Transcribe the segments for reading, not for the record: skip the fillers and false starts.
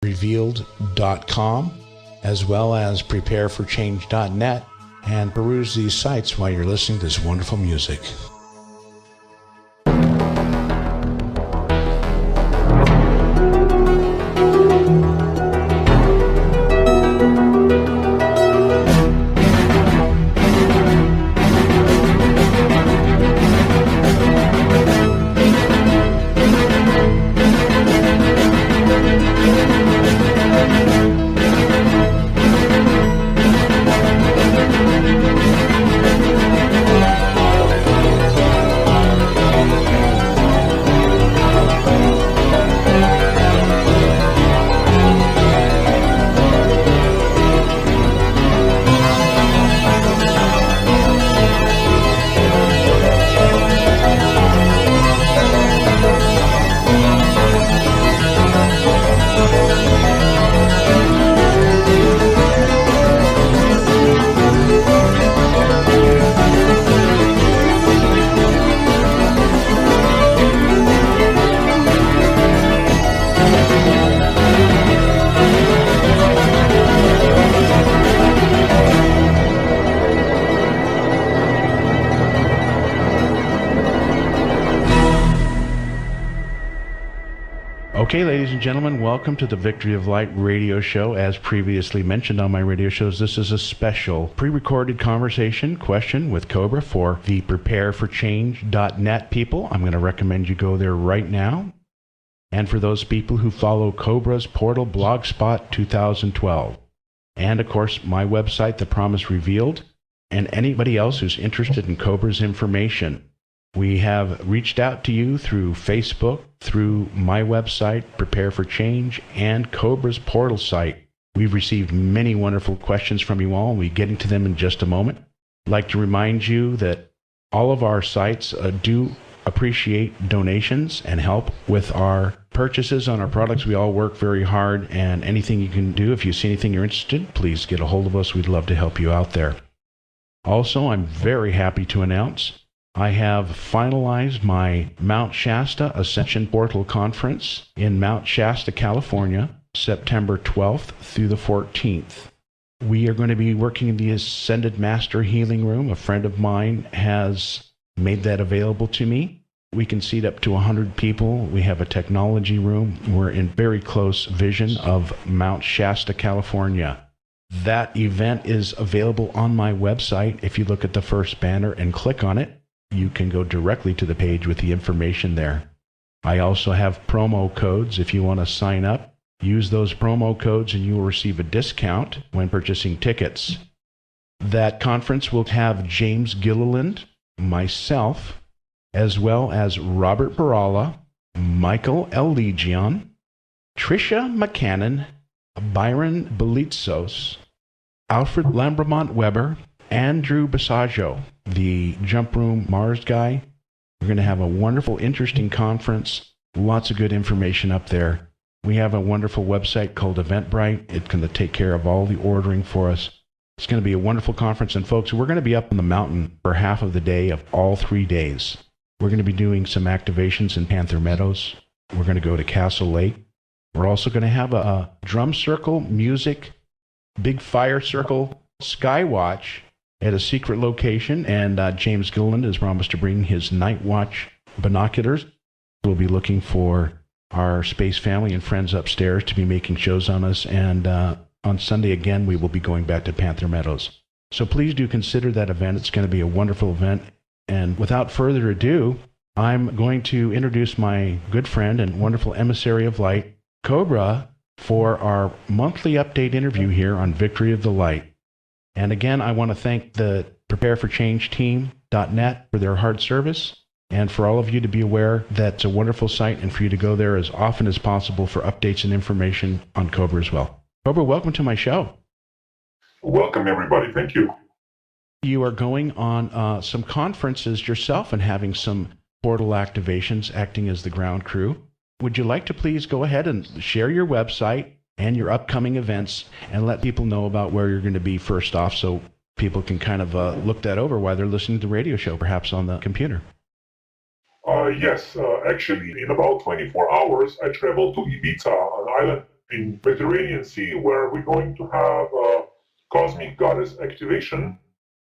revealed.com, as well as prepareforchange.net, and peruse these sites while you're listening to this wonderful music. Okay, ladies and gentlemen, welcome to the Victory of Light radio show. As previously mentioned on my radio shows, this is a special pre-recorded conversation question with Cobra for the prepareforchange.net people. I'm going to recommend you go there right now. And for those people who follow Cobra's Portal Blogspot 2012. And, of course, my website, The Promise Revealed, and anybody else who's interested in Cobra's information. We have reached out to you through Facebook, through my website, Prepare for Change, and Cobra's portal site. We've received many wonderful questions from you all, and we'll get into them in just a moment. I'd like to remind you that all of our sites do appreciate donations and help with our purchases on our products. We all work very hard, and anything you can do, if you see anything you're interested in, please get a hold of us. We'd love to help you out there. Also, I'm very happy to announce I have finalized my Mount Shasta Ascension Portal Conference in Mount Shasta, California, September 12th through the 14th. We are going to be working in the Ascended Master Healing Room. A friend of mine has made that available to me. We can seat up to 100 people. We have a technology room. We're in very close vision of Mount Shasta, California. That event is available on my website. If you look at the first banner and click on it, you can go directly to the page with the information there. I also have promo codes. If you want to sign up, use those promo codes and you will receive a discount when purchasing tickets. That conference will have James Gilliland, myself, as well as Robert Barala, Michael L. Legion, Tricia McCannon, Byron Belitzos, Alfred Lambramont Weber, Andrew Basaggio, the Jump Room Mars guy. We're going to have a wonderful, interesting conference. Lots of good information up there. We have a wonderful website called Eventbrite. It's going to take care of all the ordering for us. It's going to be a wonderful conference. And folks, we're going to be up on the mountain for half of the day of all 3 days. We're going to be doing some activations in Panther Meadows. We're going to go to Castle Lake. We're also going to have a drum circle, music, big fire circle, skywatch at a secret location, and James Gilliland has promised to bring his Night Watch binoculars. We'll be looking for our space family and friends upstairs to be making shows on us, and on Sunday again we will be going back to Panther Meadows. So please do consider that event. It's going to be a wonderful event, and without further ado, I'm going to introduce my good friend and wonderful emissary of light, Cobra, for our monthly update interview here on Victory of the Light. And again, I want to thank the prepareforchange.net for their hard service, and for all of you to be aware that it's a wonderful site, and for you to go there as often as possible for updates and information on Cobra as well. Cobra, welcome to my show. Welcome, everybody. Thank you. You are going on some conferences yourself and having some portal activations, acting as the ground crew. Would you like to please go ahead and share your website and your upcoming events, and let people know about where you're going to be first off, so people can kind of look that over while they're listening to the radio show, perhaps on the computer? Yes, actually, in about 24 hours, I traveled to Ibiza, an island in Mediterranean Sea, where we're going to have cosmic goddess activation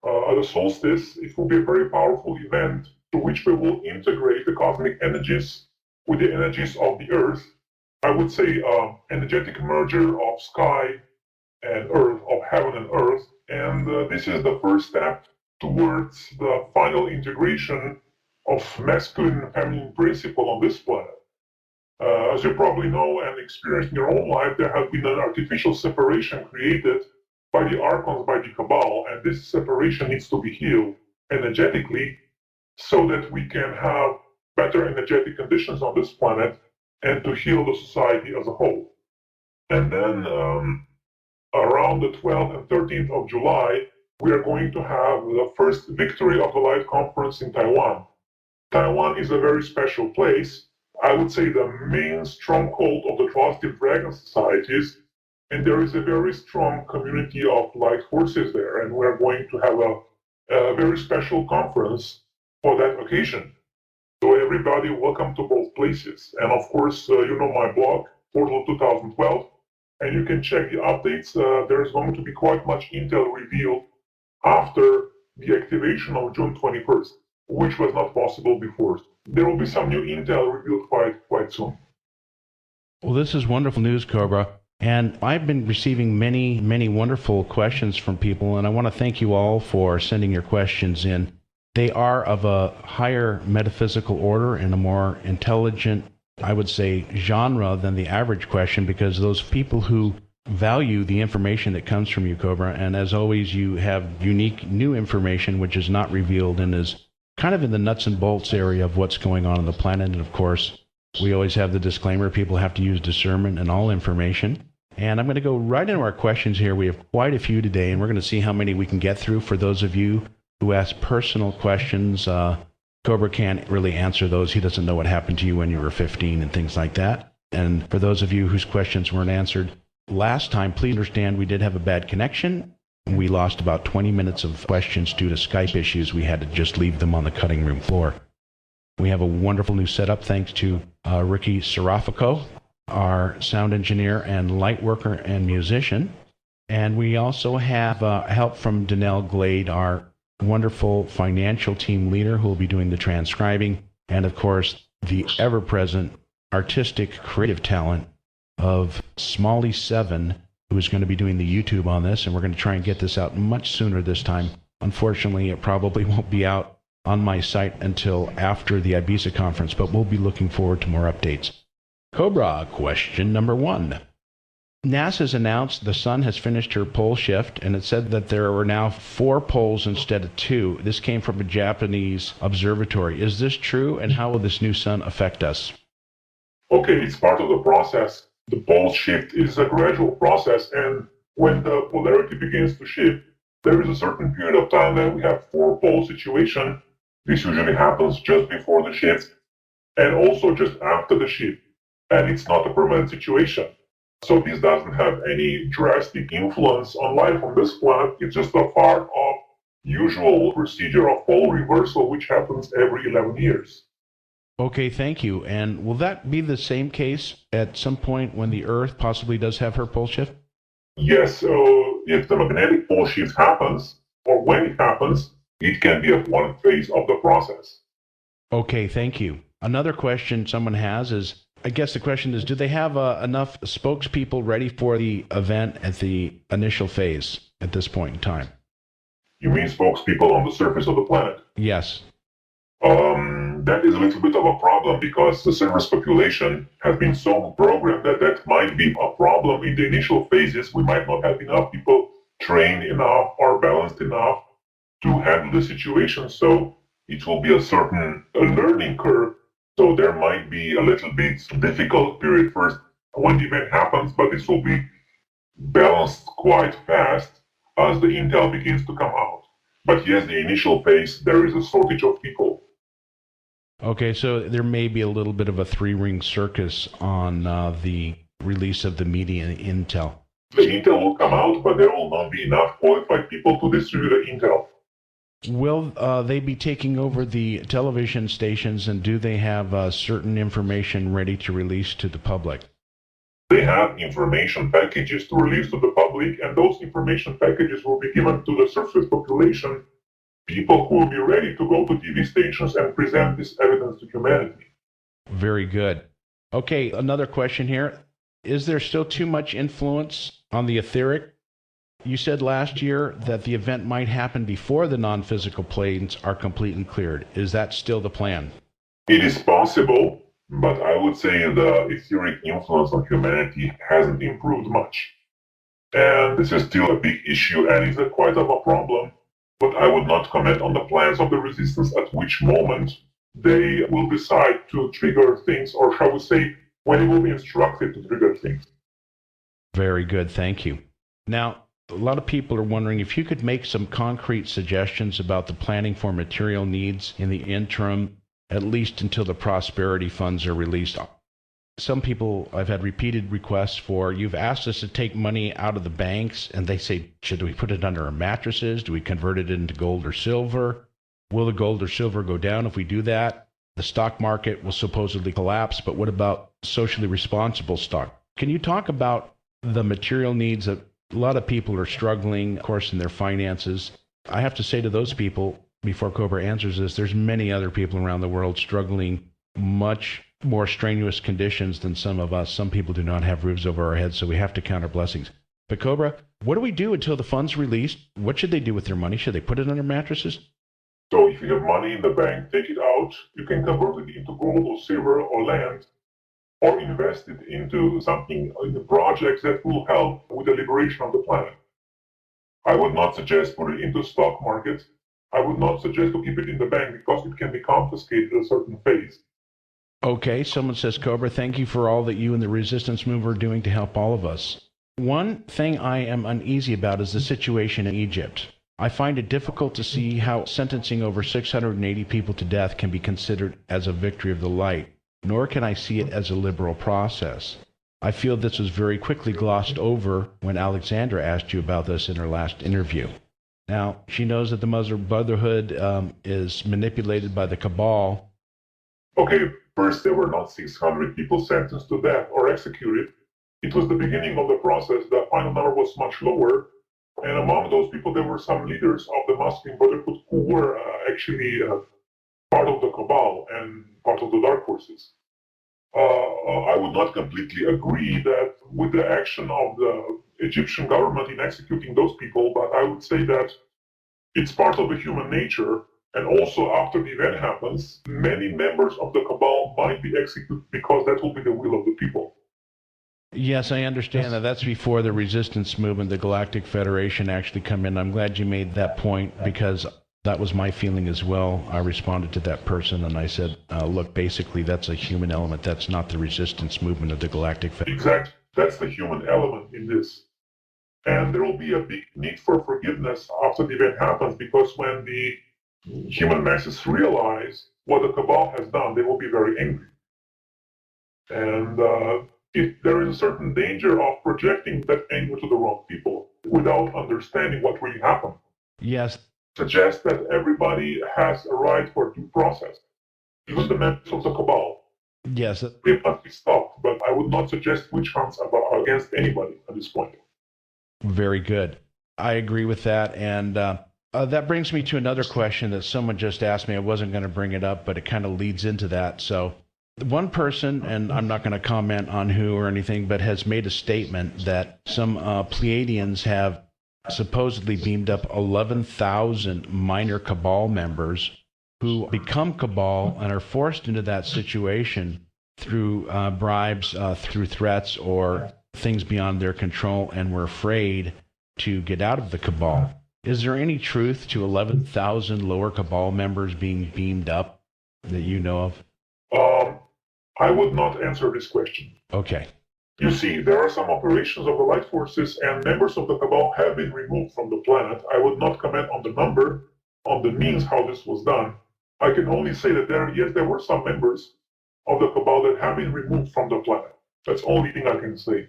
at the solstice. It will be a very powerful event through which we will integrate the cosmic energies with the energies of the Earth. I would say energetic merger of sky and Earth, of heaven and Earth. And this is the first step towards the final integration of masculine and feminine principle on this planet. As you probably know and experienced in your own life, there has been an artificial separation created by the archons, by the Cabal, and this separation needs to be healed energetically so that we can have better energetic conditions on this planet and to heal the society as a whole. And then around the 12th and 13th of July, we are going to have the first Victory of the Light conference in Taiwan. Taiwan is a very special place. I would say the main stronghold of the 12 Dragon societies, and there is a very strong community of light forces there, and we're going to have a very special conference for that occasion. So everybody, welcome to both places. And of course, you know my blog, Portal 2012, and you can check the updates. There's going to be quite much intel revealed after the activation of June 21st, which was not possible before. There will be some new intel revealed quite soon. Well, this is wonderful news, Cobra. And I've been receiving many, many wonderful questions from people, and I want to thank you all for sending your questions in. They are of a higher metaphysical order and a more intelligent, I would say, genre than the average question, because those people who value the information that comes from you, Cobra, and as always, you have unique new information which is not revealed and is kind of in the nuts and bolts area of what's going on the planet. And of course, we always have the disclaimer, people have to use discernment in all information. And I'm going to go right into our questions here. We have quite a few today, and we're going to see how many we can get through. For those of you who ask personal questions, Cobra can't really answer those. He doesn't know what happened to you when you were 15 and things like that. And for those of you whose questions weren't answered last time, please understand we did have a bad connection. We lost about 20 minutes of questions due to Skype issues. We had to just leave them on the cutting room floor. We have a wonderful new setup thanks to Ricky Serafico, our sound engineer and light worker and musician. And we also have help from Danelle Glade, our wonderful financial team leader, who will be doing the transcribing. And of course, the ever-present artistic creative talent of Smalley7, who is going to be doing the YouTube on this. And we're going to try and get this out much sooner this time. Unfortunately, it probably won't be out on my site until after the Ibiza conference, but we'll be looking forward to more updates. Cobra, question number 1. NASA's announced the sun has finished her pole shift, and it said that there are now 4 poles instead of 2. This came from a Japanese observatory. Is this true, and how will this new sun affect us? Okay, it's part of the process. The pole shift is a gradual process, and when the polarity begins to shift, there is a certain period of time that we have 4-pole situation. This usually happens just before the shift, and also just after the shift. And it's not a permanent situation. So this doesn't have any drastic influence on life on this planet. It's just a part of usual procedure of pole reversal, which happens every 11 years. Okay, thank you. And will that be the same case at some point when the Earth possibly does have her pole shift? Yes, if the magnetic pole shift happens, or when it happens, it can be at one phase of the process. Okay, thank you. Another question someone has is, I guess the question is, do they have enough spokespeople ready for the event at the initial phase at this point in time? You mean spokespeople on the surface of the planet? Yes. That is a little bit of a problem because the surface population has been so programmed that might be a problem in the initial phases. We might not have enough people trained enough or balanced enough to handle the situation. So it will be a certain learning curve. So there might be a little bit difficult period first when the event happens, but this will be balanced quite fast as the intel begins to come out. But yes, the initial phase, there is a shortage of people. Okay, so there may be a little bit of a 3-ring circus on the release of the media intel. The intel will come out, but there will not be enough qualified people to distribute the intel. Will they be taking over the television stations, and do they have certain information ready to release to the public? They have information packages to release to the public, and those information packages will be given to the surface population, people who will be ready to go to TV stations and present this evidence to humanity. Very good. Okay, another question here. Is there still too much influence on the etheric? You said last year that the event might happen before the non-physical planes are completely cleared. Is that still the plan? It is possible, but I would say the etheric influence on humanity hasn't improved much. And this is still a big issue and is quite of a problem, but I would not comment on the plans of the resistance at which moment they will decide to trigger things, or shall we say, when it will be instructed to trigger things. Very good, thank you. Now, a lot of people are wondering if you could make some concrete suggestions about the planning for material needs in the interim, at least until the prosperity funds are released. Some people, I've had repeated requests for, you've asked us to take money out of the banks, and they say, should we put it under our mattresses? Do we convert it into gold or silver? Will the gold or silver go down if we do that? The stock market will supposedly collapse, but what about socially responsible stock? Can you talk about the material needs that a lot of people are struggling, of course, in their finances? I have to say to those people, before Cobra answers this, there's many other people around the world struggling much more strenuous conditions than some of us. Some people do not have roofs over our heads, so we have to count our blessings. But Cobra, what do we do until the funds released? What should they do with their money? Should they put it under mattresses? So if you have money in the bank, take it out. You can convert it into gold or silver or land, or invest it into something, in the projects that will help with the liberation of the planet. I would not suggest put it into stock market. I would not suggest to keep it in the bank because it can be confiscated at a certain phase. Okay, someone says, Cobra, thank you for all that you and the resistance movement are doing to help all of us. One thing I am uneasy about is the situation in Egypt. I find it difficult to see how sentencing over 680 people to death can be considered as a victory of the light, nor can I see it as a liberal process. I feel this was very quickly glossed over when Alexandra asked you about this in her last interview. Now, she knows that the Muslim Brotherhood is manipulated by the cabal. Okay, first there were not 600 people sentenced to death or executed. It was the beginning of the process. The final number was much lower. And among those people, there were some leaders of the Muslim Brotherhood who were actually part of the cabal and part of the dark forces. I would not completely agree that with the action of the Egyptian government in executing those people, but I would say that it's part of the human nature. And also, after the event happens, many members of the cabal might be executed because that will be the will of the people. Yes, I understand that. That's before the resistance movement, the Galactic Federation, actually come in. I'm glad you made that point because that was my feeling as well. I responded to that person and I said, look, basically that's a human element. That's not the resistance movement of the Galactic Federation. Exactly. That's the human element in this. And there will be a big need for forgiveness after the event happens because when the human masses realize what the cabal has done, they will be very angry. And there is a certain danger of projecting that anger to the wrong people without understanding what really happened. Yes. Suggest that everybody has a right for due process, even the members of the cabal. Yes. They must be stopped, but I would not suggest witch hunts against anybody at this point. Very good. I agree with that. And that brings me to another question that someone just asked me. I wasn't going to bring it up, but it kind of leads into that. So one person, and I'm not going to comment on who or anything, but has made a statement that some Pleiadians have supposedly beamed up 11,000 minor cabal members who become cabal and are forced into that situation through bribes, through threats, or things beyond their control, and were afraid to get out of the cabal. Is there any truth to 11,000 lower cabal members being beamed up that you know of? I would not answer this question. Okay. You see, there are some operations of the light forces, and members of the cabal have been removed from the planet. I would not comment on the number, on the means how this was done. I can only say that there were some members of the cabal that have been removed from the planet. That's the only thing I can say.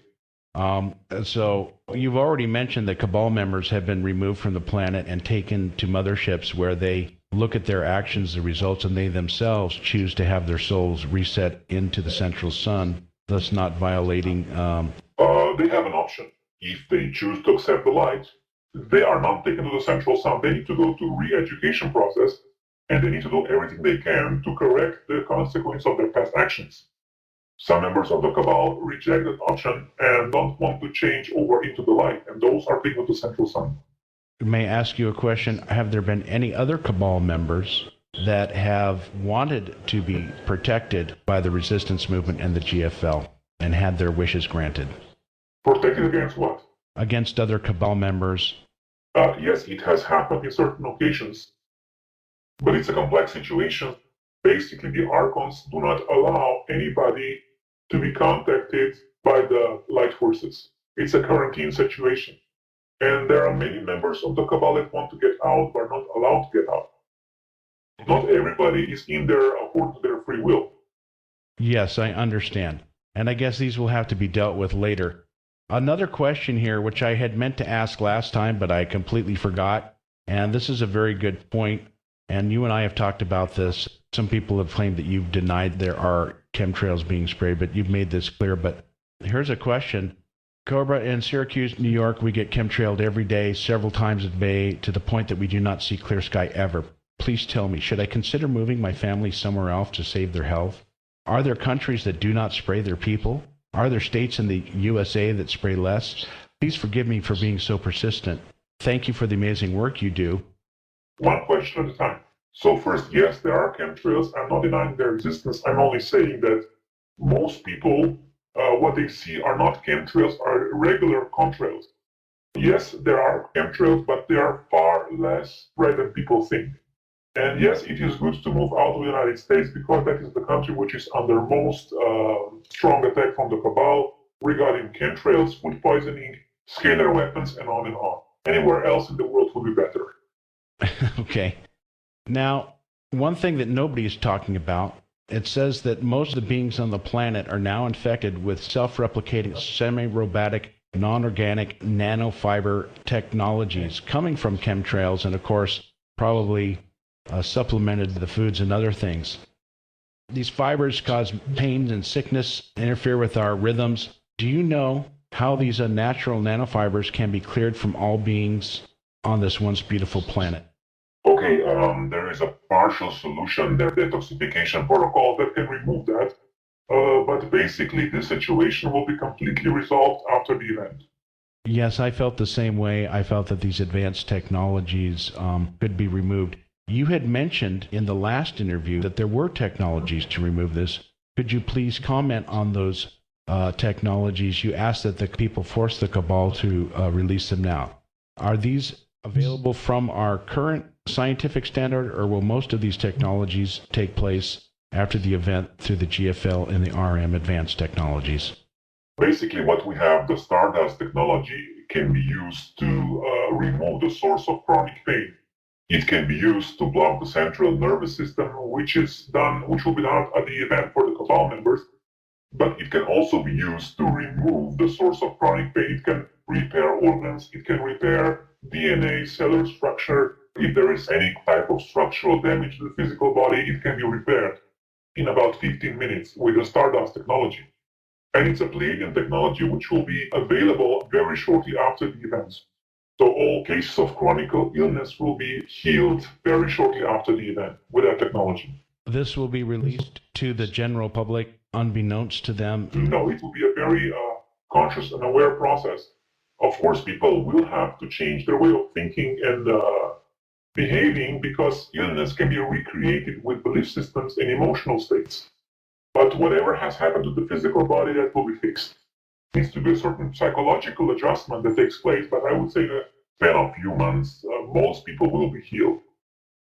So you've already mentioned that cabal members have been removed from the planet and taken to motherships where they look at their actions, the results, and they themselves choose to have their souls reset into the central sun, thus not violating... They have an option. If they choose to accept the light, they are not taken to the central sun. They need to go to re-education process, and they need to do everything they can to correct the consequence of their past actions. Some members of the Cabal reject that option and don't want to change over into the light, and those are taken to the central sun. May I ask you a question? Have there been any other Cabal members that have wanted to be protected by the resistance movement and the GFL and had their wishes granted? Protected against what? Against other Cabal members? Yes, it has happened in certain occasions, but it's a complex situation. Basically, the Archons do not allow anybody to be contacted by the light forces. It's a quarantine situation. And there are many members of the Cabal that want to get out, but are not allowed to get out. Not everybody is in there according to their free will. Yes, I understand. And I guess these will have to be dealt with later. Another question here, which I had meant to ask last time, but I completely forgot. And this is a very good point. And you and I have talked about this. Some people have claimed that you've denied there are chemtrails being sprayed, but you've made this clear. But here's a question. Cobra, in Syracuse, New York, we get chemtrailed every day, several times a day, to the point that we do not see clear sky ever. Please tell me, should I consider moving my family somewhere else to save their health? Are there countries that do not spray their people? Are there states in the USA that spray less? Please forgive me for being so persistent. Thank you for the amazing work you do. One question at a time. So first, yes, there are chemtrails. I'm not denying their existence. I'm only saying that most people, what they see are not chemtrails, are regular contrails. Yes, there are chemtrails, but they are far less spread than people think. And yes, it is good to move out of the United States because that is the country which is under most strong attack from the Cabal regarding chemtrails, food poisoning, scalar weapons, and on and on. Anywhere else in the world will be better. Okay. Now, one thing that nobody is talking about, it says that most of the beings on the planet are now infected with self-replicating, semi-robotic, non-organic nanofiber technologies coming from chemtrails and, of course, probably supplemented the foods and other things. These fibers cause pain and sickness, interfere with our rhythms. Do you know how these unnatural nanofibers can be cleared from all beings on this once beautiful planet? Okay, there is a partial solution, the detoxification protocol that can remove that, but basically this situation will be completely resolved after the event. Yes, I felt the same way. I felt that these advanced technologies could be removed. You had mentioned in the last interview that there were technologies to remove this. Could you please comment on those technologies? You asked that the people force the Cabal to release them now. Are these available from our current scientific standard, or will most of these technologies take place after the event through the GFL and the RM advanced technologies? Basically, what we have, the Stardust technology, can be used to remove the source of chronic pain. It can be used to block the central nervous system, which will be done at the event for the Cabal members. But it can also be used to remove the source of chronic pain. It can repair organs. It can repair DNA, cellular structure. If there is any type of structural damage to the physical body, it can be repaired in about 15 minutes with the Stardust technology. And it's a Pleiadian technology which will be available very shortly after the events. So all cases of chronic illness will be healed very shortly after the event with that technology. This will be released to the general public unbeknownst to them? No, it will be a very conscious and aware process. Of course, people will have to change their way of thinking and behaving because illness can be recreated with belief systems and emotional states. But whatever has happened to the physical body, that will be fixed. It needs to be a certain psychological adjustment that takes place, but I would say that in a span of a few months, most people will be healed.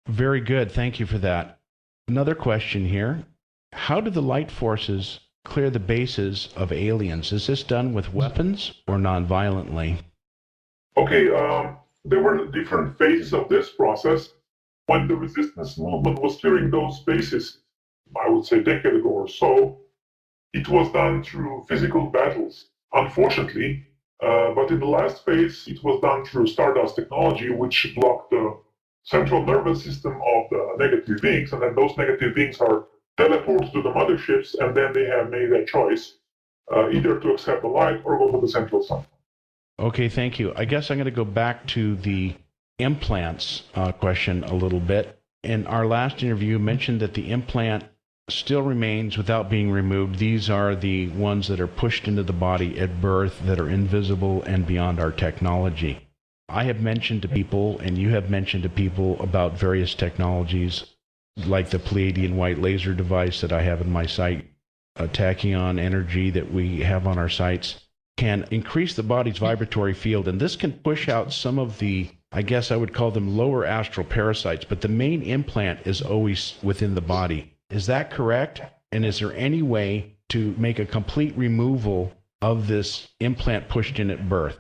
Very good. Thank you for that. Another question here. How do the light forces clear the bases of aliens? Is this done with weapons or non-violently? Okay, there were different phases of this process. When the resistance movement was clearing those bases, I would say a decade ago or so, it was done through physical battles, unfortunately. But in the last phase, it was done through Stardust technology, which blocked the central nervous system of the negative beings, and then those negative beings are teleported to the motherships, and then they have made their choice. either to accept the light or go to the central sun. Okay, thank you. I guess I'm going to go back to the implants question a little bit. In our last interview, you mentioned that the implant still remains without being removed. These are the ones that are pushed into the body at birth that are invisible and beyond our technology. I have mentioned to people, and you have mentioned to people about various technologies like the Pleiadian white laser device that I have in my site, tachyon energy that we have on our sites, can increase the body's vibratory field, and this can push out some of the, I guess I would call them lower astral parasites, but the main implant is always within the body. Is that correct? And is there any way to make a complete removal of this implant pushed in at birth?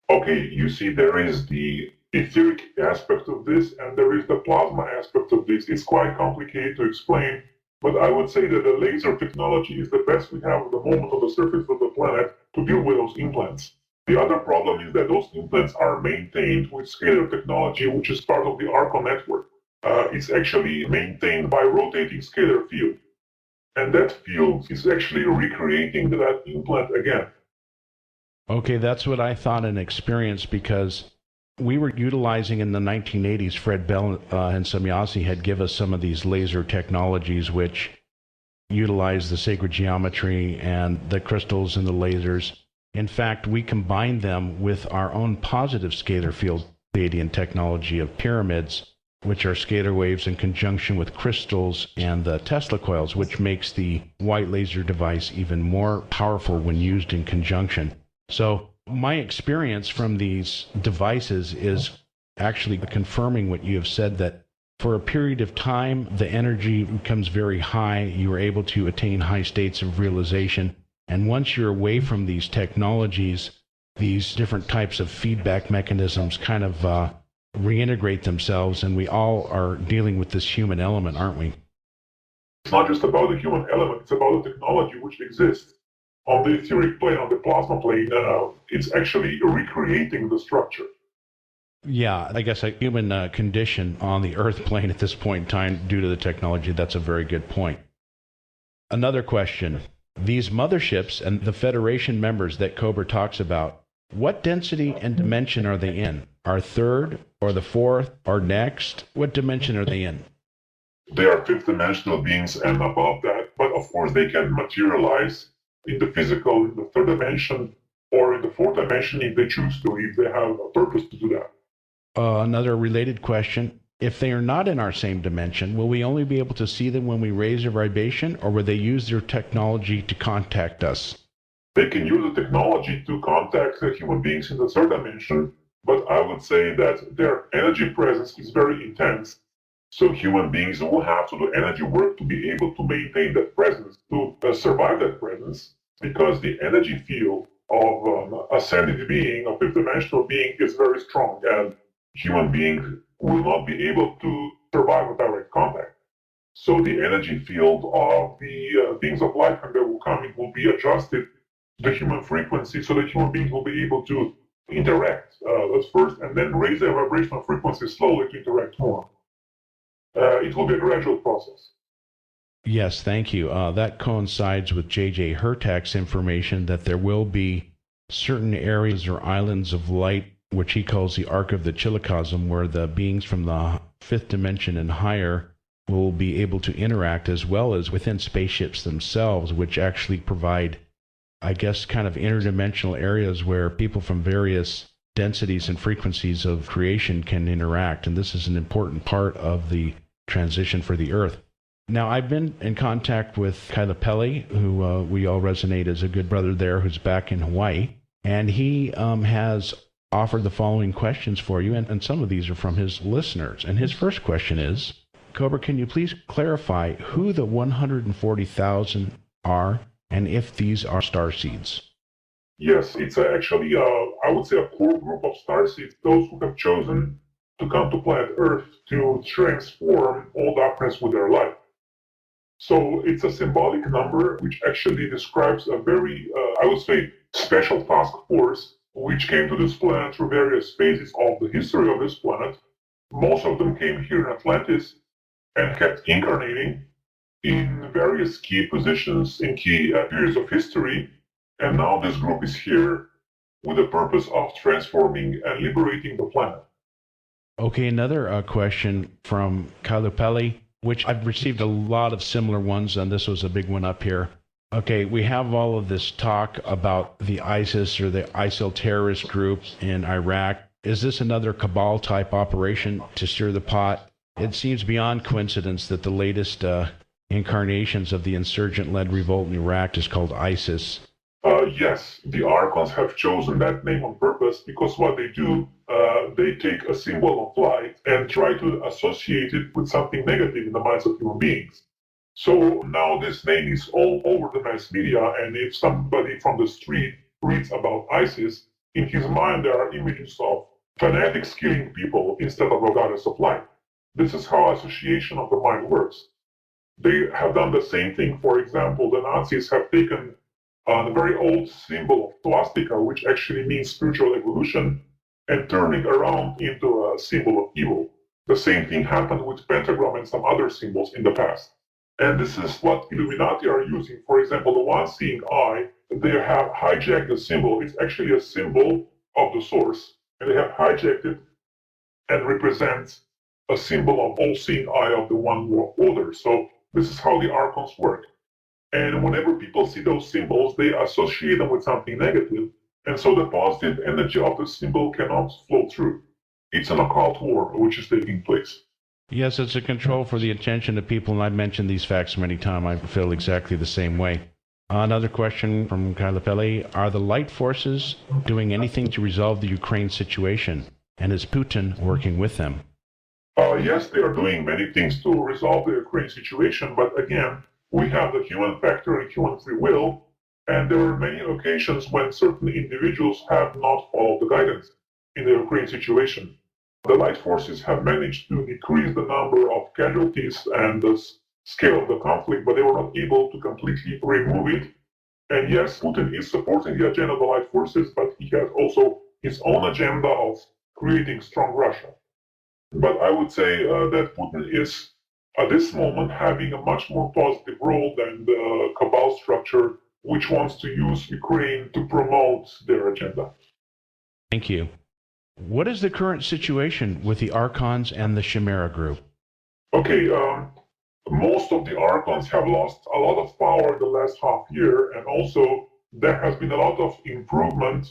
Okay, you see, there is the etheric aspect of this, and there is the plasma aspect of this. It's quite complicated to explain, but I would say that the laser technology is the best we have at the moment on the surface of the planet to deal with those implants. The other problem is that those implants are maintained with scalar technology, which is part of the ARCO network. It's actually maintained by rotating scalar field, and that field is actually recreating that implant again. Okay, that's what I thought and experienced, because we were utilizing in the 1980s, Fred Bell and Samyasi had given us some of these laser technologies which utilize the sacred geometry and the crystals and the lasers. In fact, we combined them with our own positive scalar field Pleiadian technology of pyramids, which are scalar waves in conjunction with crystals and the Tesla coils, which makes the white laser device even more powerful when used in conjunction. So my experience from these devices is actually confirming what you have said, that for a period of time, the energy becomes very high. You are able to attain high states of realization. And once you're away from these technologies, these different types of feedback mechanisms kind of reintegrate themselves, and we all are dealing with this human element, aren't we? It's not just about the human element, it's about the technology which exists. On the etheric plane, on the plasma plane, it's actually recreating the structure. Yeah, I guess a human condition on the Earth plane at this point in time due to the technology. That's a very good point. Another question. These motherships and the Federation members that Cobra talks about, what density and dimension are they in? Our third or the fourth or next? What dimension are they in? They are fifth dimensional beings and above that, but of course they can materialize in the physical, in the third dimension, or in the fourth dimension if they choose to, if they have a purpose to do that. Another related question. If they are not in our same dimension, will we only be able to see them when we raise our vibration, or will they use their technology to contact us? They can use the technology to contact the human beings in the third dimension, but I would say that their energy presence is very intense. So human beings will have to do energy work to be able to maintain that presence, to survive that presence, because the energy field of an ascended being, a fifth dimensional being, is very strong, and human beings will not be able to survive a direct contact. So the energy field of the beings of light, when they will come, it will be adjusted to the human frequency, so that human beings will be able to interact at first, and then raise their vibrational frequency slowly to interact more. It will be a gradual process. Yes, thank you. That coincides with J.J. Hurtak's information that there will be certain areas or islands of light, which he calls the Arc of the Chillicosm, where the beings from the fifth dimension and higher will be able to interact, as well as within spaceships themselves, which actually provide, I guess, kind of interdimensional areas where people from various densities and frequencies of creation can interact. And this is an important part of the transition for the Earth. Now, I've been in contact with Kyla Pelly, who we all resonate as a good brother there, who's back in Hawaii. And he has offered the following questions for you, and some of these are from his listeners. And his first question is, Cobra, can you please clarify who the 140,000 are, and if these are starseeds? Yes, it's actually, I would say, a core group of starseeds, those who have chosen to come to planet Earth to transform all darkness with their light. So it's a symbolic number which actually describes a very, I would say, special task force which came to this planet through various phases of the history of this planet. Most of them came here in Atlantis and kept incarnating in various key positions in key periods of history. And now this group is here with the purpose of transforming and liberating the planet. Okay, another question from Kalupeli, which I've received a lot of similar ones, and this was a big one up here. Okay, we have all of this talk about the ISIS or the ISIL terrorist group in Iraq. Is this another cabal type operation to stir the pot? It seems beyond coincidence that the latest incarnations of the insurgent-led revolt in Iraq is called ISIS. Yes, the Archons have chosen that name on purpose because what they do, they take a symbol of light and try to associate it with something negative in the minds of human beings. So now this name is all over the mass media, and if somebody from the street reads about ISIS, in his mind there are images of fanatics killing people instead of a goddess of light. This is how association of the mind works. They have done the same thing. For example, the Nazis have taken a very old symbol of swastika, which actually means spiritual evolution, and turning around into a symbol of evil. The same thing happened with pentagram and some other symbols in the past. And this is what Illuminati are using. For example, the one-seeing eye, they have hijacked the symbol. It's actually a symbol of the source, and they have hijacked it and represents a symbol of all-seeing eye of the one world order. So this is how the Archons work. And whenever people see those symbols, they associate them with something negative, and so the positive energy of the symbol cannot flow through. It's an occult war which is taking place. Yes, it's a control for the attention of people, and I've mentioned these facts many times. I feel exactly the same way. Another question from Kalapeli. Are the light forces doing anything to resolve the Ukraine situation, and is Putin working with them? Yes, they are doing many things to resolve the Ukraine situation, but again, we have the human factor and human free will, and there are many occasions when certain individuals have not followed the guidance in the Ukraine situation. The light forces have managed to decrease the number of casualties and the scale of the conflict, but they were not able to completely remove it. And yes, Putin is supporting the agenda of the light forces, but he has also his own agenda of creating strong Russia. But I would say that Putin is, at this moment, having a much more positive role than the cabal structure, which wants to use Ukraine to promote their agenda. Thank you. What is the current situation with the Archons and the Chimera group? Okay, most of the Archons have lost a lot of power the last half year, and also there has been a lot of improvement.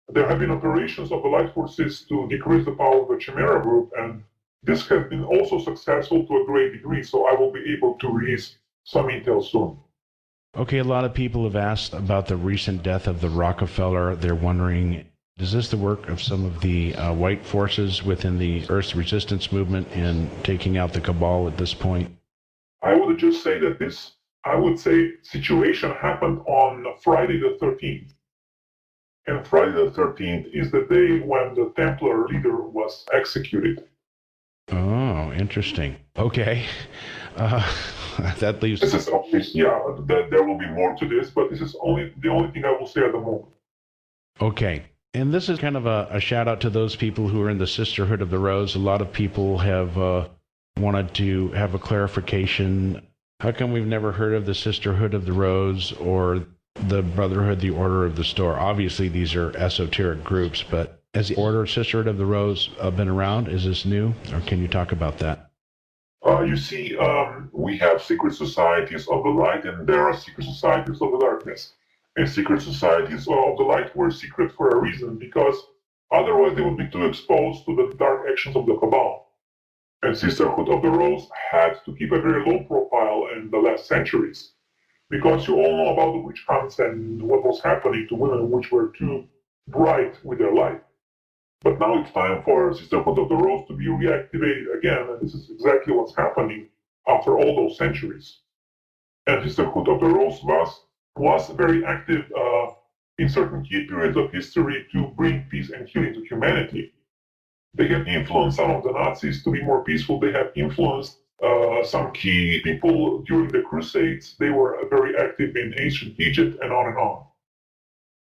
There have been operations of the light forces to decrease the power of the Chimera group, and this has been also successful to a great degree, so I will be able to release some intel soon. Okay, a lot of people have asked about the recent death of the Rockefeller. They're wondering, is this the work of some of the white forces within the Earth's resistance movement in taking out the cabal at this point? I would just say that this, I would say, situation happened on Friday the 13th. And Friday the 13th is the day when the Templar leader was executed. Oh, interesting. Okay. That leaves... This is only, there will be more to this, but this is the only thing I will say at the moment. Okay. And this is kind of a shout out to those people who are in the Sisterhood of the Rose. A lot of people have wanted to have a clarification. How come we've never heard of the Sisterhood of the Rose or the Brotherhood, the Order of the Store? Obviously, these are esoteric groups, but has the Order, Sisterhood of the Rose been around? Is this new? Or can you talk about that? You see, we have secret societies of the light, and there are secret societies of the darkness. And secret societies of the light were secret for a reason, because otherwise they would be too exposed to the dark actions of the cabal. And Sisterhood of the Rose had to keep a very low profile in the last centuries, because you all know about the witch hunts and what was happening to women which were too bright with their light. But now it's time for Sisterhood of the Rose to be reactivated again, and this is exactly what's happening after all those centuries. And Sisterhood of the Rose was very active in certain key periods of history to bring peace and healing to humanity. They have influenced some of the Nazis to be more peaceful. They have influenced some key people during the Crusades. They were very active in ancient Egypt and on and on.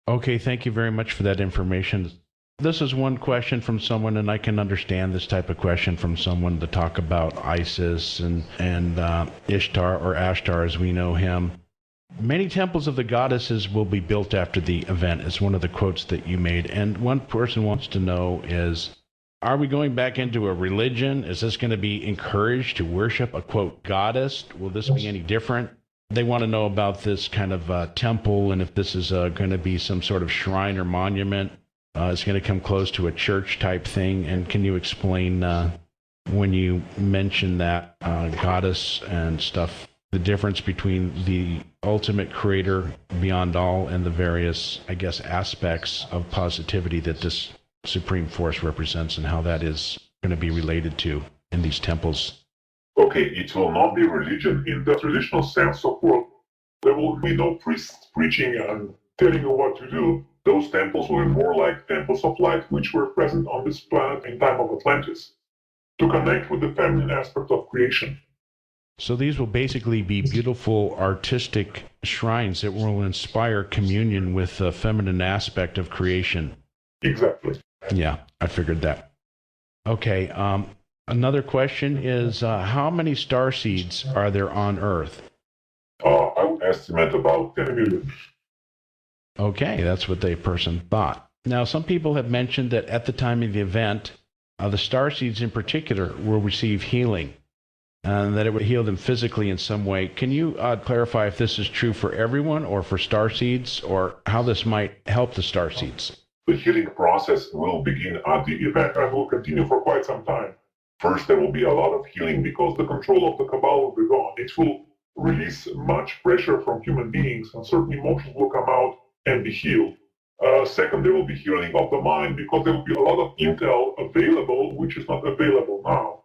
Okay, thank you very much for that information. This is one question from someone, and I can understand this type of question from someone to talk about ISIS and Ishtar, or Ashtar as we know him. Many temples of the goddesses will be built after the event, is one of the quotes that you made. And one person wants to know is, are we going back into a religion? Is this going to be encouraged to worship a, quote, goddess? Will this be any different? They want to know about this kind of temple and if this is going to be some sort of shrine or monument. It's going to come close to a church type thing. And can you explain when you mention that goddess and stuff, the difference between the ultimate creator beyond all and the various, I guess, aspects of positivity that this supreme force represents and how that is going to be related to in these temples? Okay, it will not be religion in the traditional sense of word. There will be no priests preaching and telling you what to do. Those temples will be more like temples of light which were present on this planet in time of Atlantis, to connect with the feminine aspect of creation. So these will basically be beautiful artistic shrines that will inspire communion with the feminine aspect of creation. Exactly. Yeah, I figured that. Okay, another question is, how many star seeds are there on Earth? I would estimate about 10 million. Okay, that's what the person thought. Now, some people have mentioned that at the time of the event, the star seeds in particular will receive healing, and that it would heal them physically in some way. Can you clarify if this is true for everyone or for star seeds, or how this might help the star seeds? The healing process will begin at the event and will continue for quite some time. First, there will be a lot of healing because the control of the Kabbalah will be gone. It will release much pressure from human beings and certain emotions will come out and be healed. Second, there will be healing of the mind because there will be a lot of intel available which is not available now.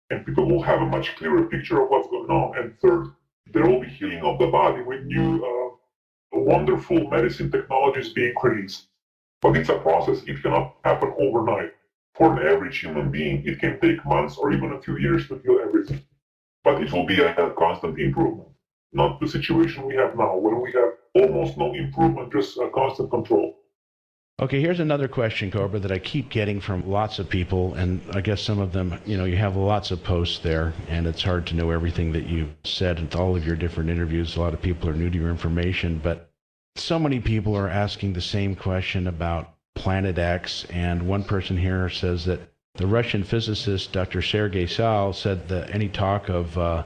And people will have a much clearer picture of what's going on. And third, there will be healing of the body with new wonderful medicine technologies being released. But it's a process. It cannot happen overnight. For an average human being, it can take months or even a few years to heal everything. But it will be a constant improvement. Not the situation we have now, when we have almost no improvement, just a constant control. Okay, here's another question, Cobra, that I keep getting from lots of people, and I guess some of them, you have lots of posts there, and it's hard to know everything that you said in all of your different interviews. A lot of people are new to your information, but so many people are asking the same question about Planet X, and one person here says that the Russian physicist Dr. Sergei Sal said that any talk of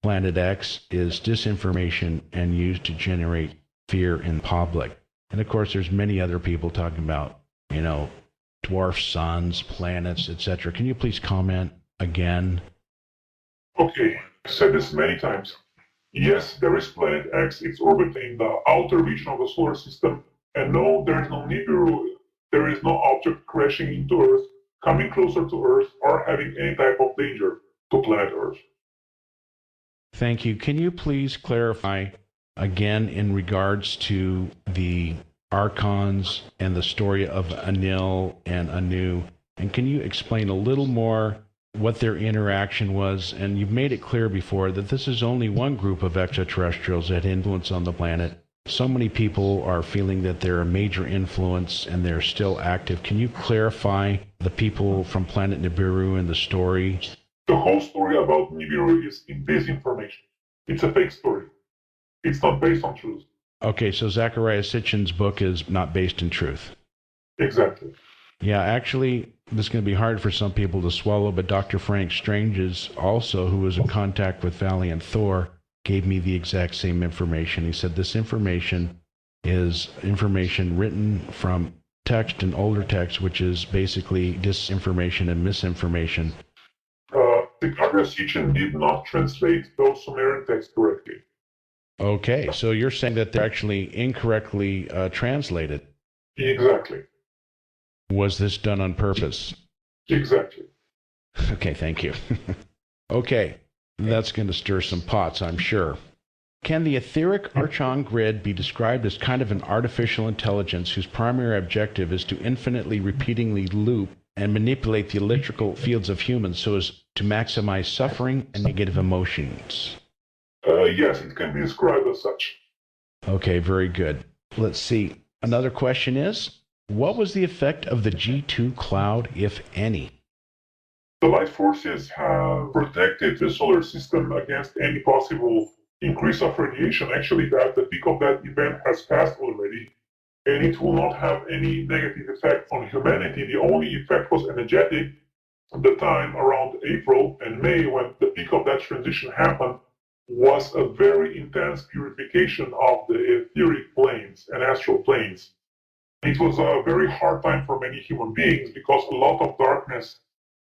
Planet X is disinformation and used to generate fear in public. And of course, there's many other people talking about, dwarf suns, planets, etc. Can you please comment again? Okay, I've said this many times. Yes, there is Planet X. It's orbiting the outer region of the solar system. And no, there is no Nibiru. There is no object crashing into Earth, coming closer to Earth, or having any type of danger to planet Earth. Thank you. Can you please clarify again in regards to the archons and the story of Anil and Anu? And can you explain a little more what their interaction was? And you've made it clear before that this is only one group of extraterrestrials that influence on the planet. So many people are feeling that they're a major influence and they're still active. Can you clarify the people from planet Nibiru and the story? The whole story about Nibiru is disinformation. It's a fake story. It's not based on truth. Okay, so Zecharia Sitchin's book is not based in truth. Exactly. Yeah, actually, this is going to be hard for some people to swallow, but Dr. Frank Strange's also, who was in contact with Valiant Thor, gave me the exact same information. He said this information is information written from text and older text, which is basically disinformation and misinformation. Zecharia Sitchin did not translate those Sumerian texts correctly. Okay, so you're saying that they're actually incorrectly translated. Exactly. Was this done on purpose? Exactly. Okay, thank you. Okay, that's going to stir some pots, I'm sure. Can the etheric Archon grid be described as kind of an artificial intelligence whose primary objective is to infinitely repeatingly loop and manipulate the electrical fields of humans so as to maximize suffering and negative emotions? Yes, it can be described as such. Okay, very good. Let's see. Another question is, what was the effect of the G2 cloud, if any? The light forces have protected the solar system against any possible increase of radiation, actually that the peak of that event has passed already, and it will not have any negative effect on humanity. The only effect was energetic at the time around April and May when the peak of that transition happened was a very intense purification of the etheric planes and astral planes. It was a very hard time for many human beings because a lot of darkness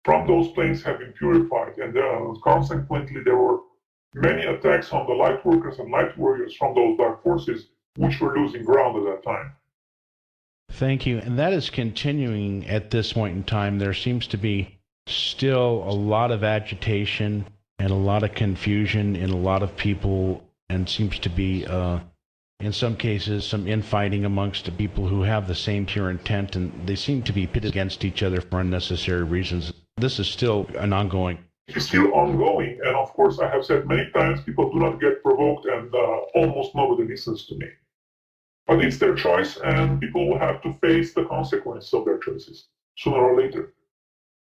from those planes have been purified, and consequently there were many attacks on the light workers and light warriors from those dark forces, which were losing ground at that time. Thank you. And that is continuing at this point in time. There seems to be still a lot of agitation and a lot of confusion in a lot of people, and seems to be, in some cases, some infighting amongst the people who have the same pure intent, and they seem to be pitted against each other for unnecessary reasons. This is still an ongoing. It's still ongoing, and of course, I have said many times, people do not get provoked, and almost nobody listens to me. But it's their choice, and people will have to face the consequences of their choices, sooner or later.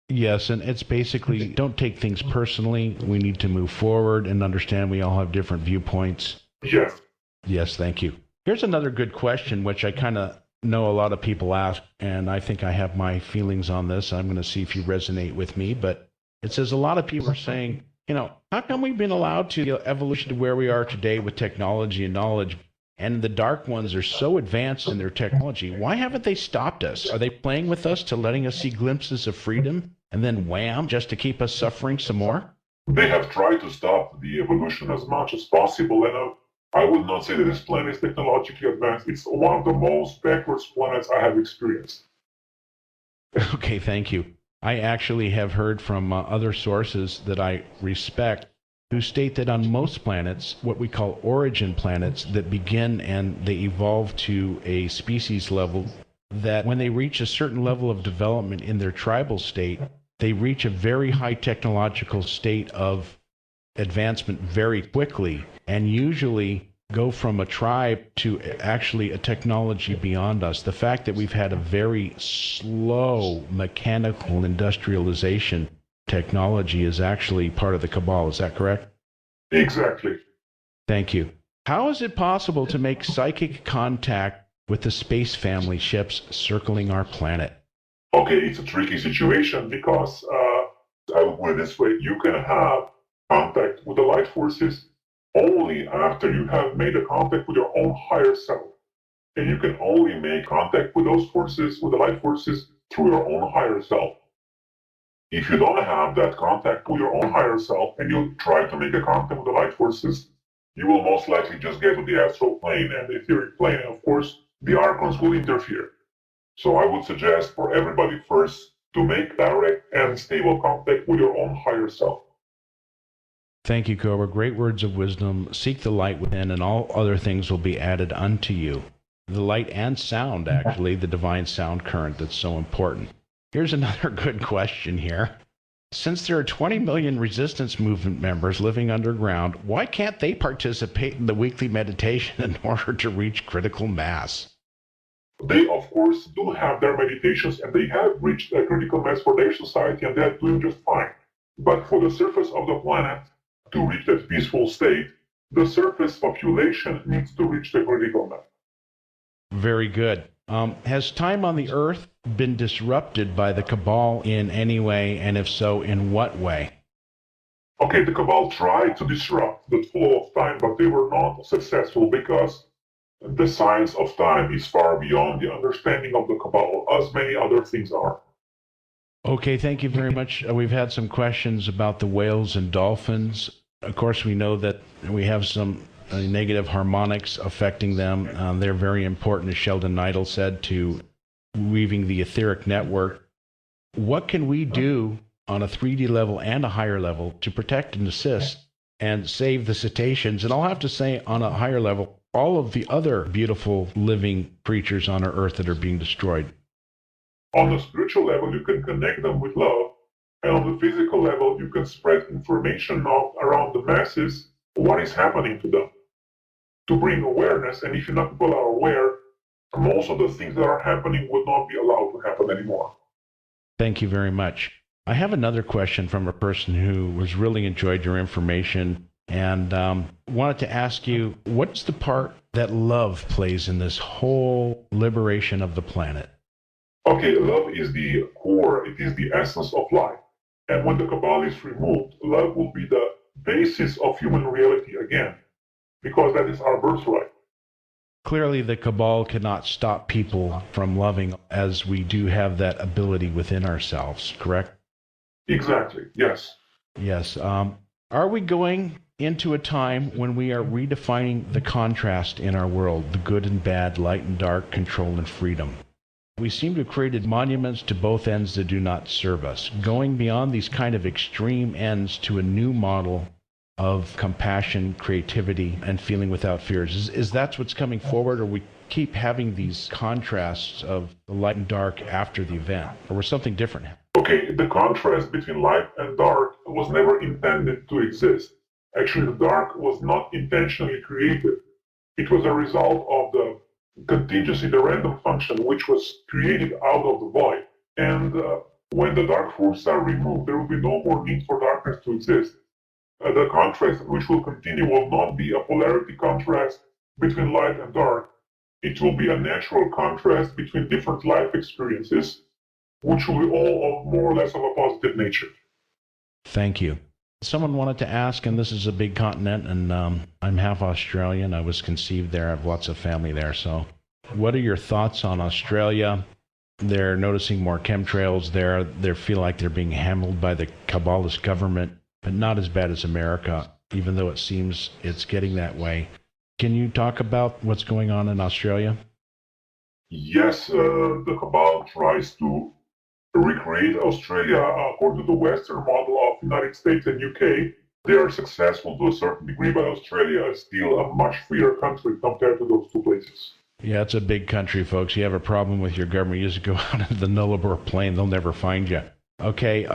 Yes, and it's basically, don't take things personally. We need to move forward and understand we all have different viewpoints. Yes. Yes, thank you. Here's another good question, which I kind of know a lot of people ask, and I think I have my feelings on this. I'm going to see if you resonate with me, but it says a lot of people are saying, how come we've been allowed to evolution to where we are today with technology and knowledge, and the dark ones are so advanced in their technology? Why haven't they stopped us? Are they playing with us to letting us see glimpses of freedom, and then wham, just to keep us suffering some more? They have tried to stop the evolution as much as possible, and I would not say that this planet is technologically advanced. It's one of the most backwards planets I have experienced. Okay, thank you. I actually have heard from other sources that I respect who state that on most planets, what we call origin planets that begin and they evolve to a species level, that when they reach a certain level of development in their tribal state, they reach a very high technological state of advancement very quickly, and usually go from a tribe to actually a technology beyond us. The fact that we've had a very slow mechanical industrialization technology is actually part of the cabal. Is that correct? Exactly. Thank you. How is it possible to make psychic contact with the space family ships circling our planet? Okay, it's a tricky situation because I will put it this way. You can have contact with the light forces only after you have made a contact with your own higher self. And you can only make contact with those forces, with the light forces, through your own higher self. If you don't have that contact with your own higher self and you try to make a contact with the light forces, you will most likely just get to the astral plane and the etheric plane, and of course, the archons will interfere. So I would suggest for everybody first to make direct and stable contact with your own higher self. Thank you, Cobra. Great words of wisdom. Seek the light within, and all other things will be added unto you. The light and sound, actually, the divine sound current that's so important. Here's another good question here. Since there are 20 million resistance movement members living underground, why can't they participate in the weekly meditation in order to reach critical mass? They, of course, do have their meditations, and they have reached a critical mass for their society, and they're doing just fine. But for the surface of the planet, to reach that peaceful state, the surface population needs to reach the critical mass. Very good. Has time on the Earth been disrupted by the Cabal in any way, and if so, in what way? Okay, the Cabal tried to disrupt the flow of time, but they were not successful because the science of time is far beyond the understanding of the Cabal, as many other things are. Okay, thank you very much. We've had some questions about the whales and dolphins. Of course, we know that we have some negative harmonics affecting them. They're very important, as Sheldon Neidl said, to weaving the etheric network. What can we do on a 3D level and a higher level to protect and assist and save the cetaceans? And I'll have to say, on a higher level, all of the other beautiful living creatures on our Earth that are being destroyed. On the spiritual level, you can connect them with love. And on the physical level, you can spread information around the masses what is happening to them, to bring awareness. And if enough people are aware, most of the things that are happening would not be allowed to happen anymore. Thank you very much. I have another question from a person who was really enjoyed your information. And wanted to ask you, what's the part that love plays in this whole liberation of the planet? Okay, love is the core, it is the essence of life. And when the Cabal is removed, love will be the basis of human reality again, because that is our birthright. Clearly, the cabal cannot stop people from loving, as we do have that ability within ourselves, correct? Exactly, yes. Yes. Are we going into a time when we are redefining the contrast in our world, the good and bad, light and dark, control and freedom? We seem to have created monuments to both ends that do not serve us, going beyond these kind of extreme ends to a new model of compassion, creativity, and feeling without fears. Is that what's coming forward, or we keep having these contrasts of the light and dark after the event, or was something different? Okay, the contrast between light and dark was never intended to exist. Actually, the dark was not intentionally created. It was a result of the contingency, the random function, which was created out of the void. And when the dark forces are removed, there will be no more need for darkness to exist. The contrast which will continue will not be a polarity contrast between light and dark. It will be a natural contrast between different life experiences, which will be all of more or less of a positive nature. Thank you. Someone wanted to ask, and this is a big continent, and I'm half Australian. I was conceived there. I have lots of family there. So what are your thoughts on Australia? They're noticing more chemtrails there. They feel like they're being handled by the Kabbalist government, but not as bad as America, even though it seems it's getting that way. Can you talk about what's going on in Australia? Yes, the Cabal tries to recreate Australia according to the Western model of United States and UK. They are successful to a certain degree, but Australia is still a much freer country compared to those two places. Yeah, it's a big country, folks. You have a problem with your government, you just go out into the Nullarbor Plain. They'll never find you. Okay,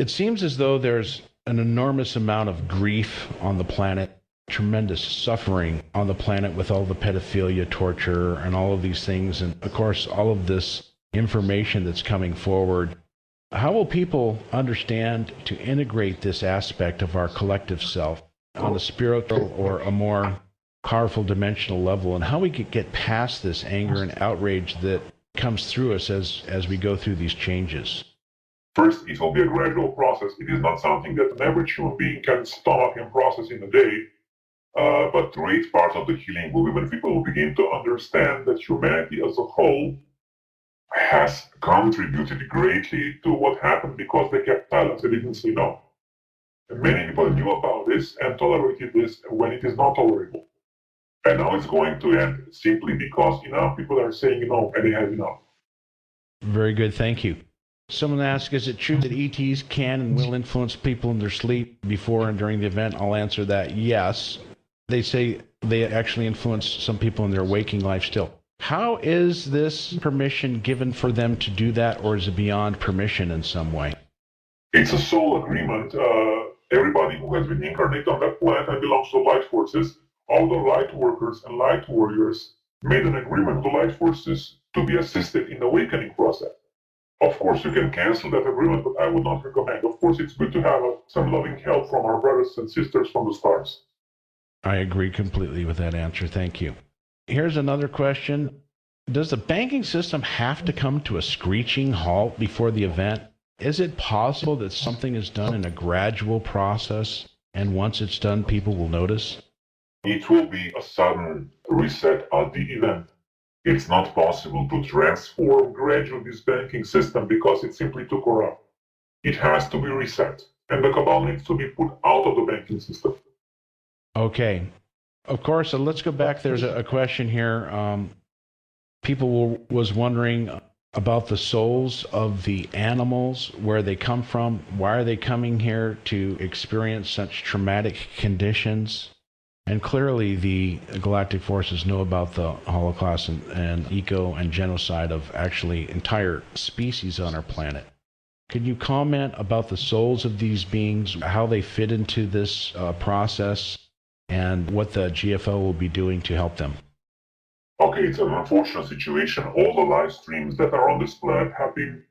it seems as though there's an enormous amount of grief on the planet, tremendous suffering on the planet with all the pedophilia, torture, and all of these things. And of course, all of this information that's coming forward. How will people understand to integrate this aspect of our collective self on a spiritual or a more powerful dimensional level, and how we could get past this anger and outrage that comes through us as we go through these changes? First, it will be a gradual process. It is not something that an average human being can stomach and process in a day. But great part of the healing will be when people will begin to understand that humanity as a whole has contributed greatly to what happened because they kept silent, they didn't say no. And many people knew about this and tolerated this when it is not tolerable. And now it's going to end simply because enough people are saying no and they have enough. Very good, thank you. Someone asked, is it true that ETs can and will influence people in their sleep before and during the event? I'll answer that yes. They say they actually influence some people in their waking life still. How is this permission given for them to do that, or is it beyond permission in some way? It's a soul agreement. Everybody who has been incarnated on that planet and belongs to the light forces, all the light workers and light warriors made an agreement with the light forces to be assisted in the awakening process. Of course, you can cancel that agreement, but I would not recommend. Of course, it's good to have some loving help from our brothers and sisters from the stars. I agree completely with that answer. Thank you. Here's another question. Does the banking system have to come to a screeching halt before the event? Is it possible that something is done in a gradual process, and once it's done, people will notice? It will be a sudden reset at the event. It's not possible to transform gradually this banking system because it's simply too corrupt. It has to be reset, and the cabal needs to be put out of the banking system. Okay. Of course, let's go back. There's a question here. People was wondering about the souls of the animals, where they come from. Why are they coming here to experience such traumatic conditions? And clearly the galactic forces know about the Holocaust and eco and genocide of actually entire species on our planet. Can you comment about the souls of these beings, how they fit into this process, and what the GFO will be doing to help them? Okay, it's an unfortunate situation. All the live streams that are on this planet have been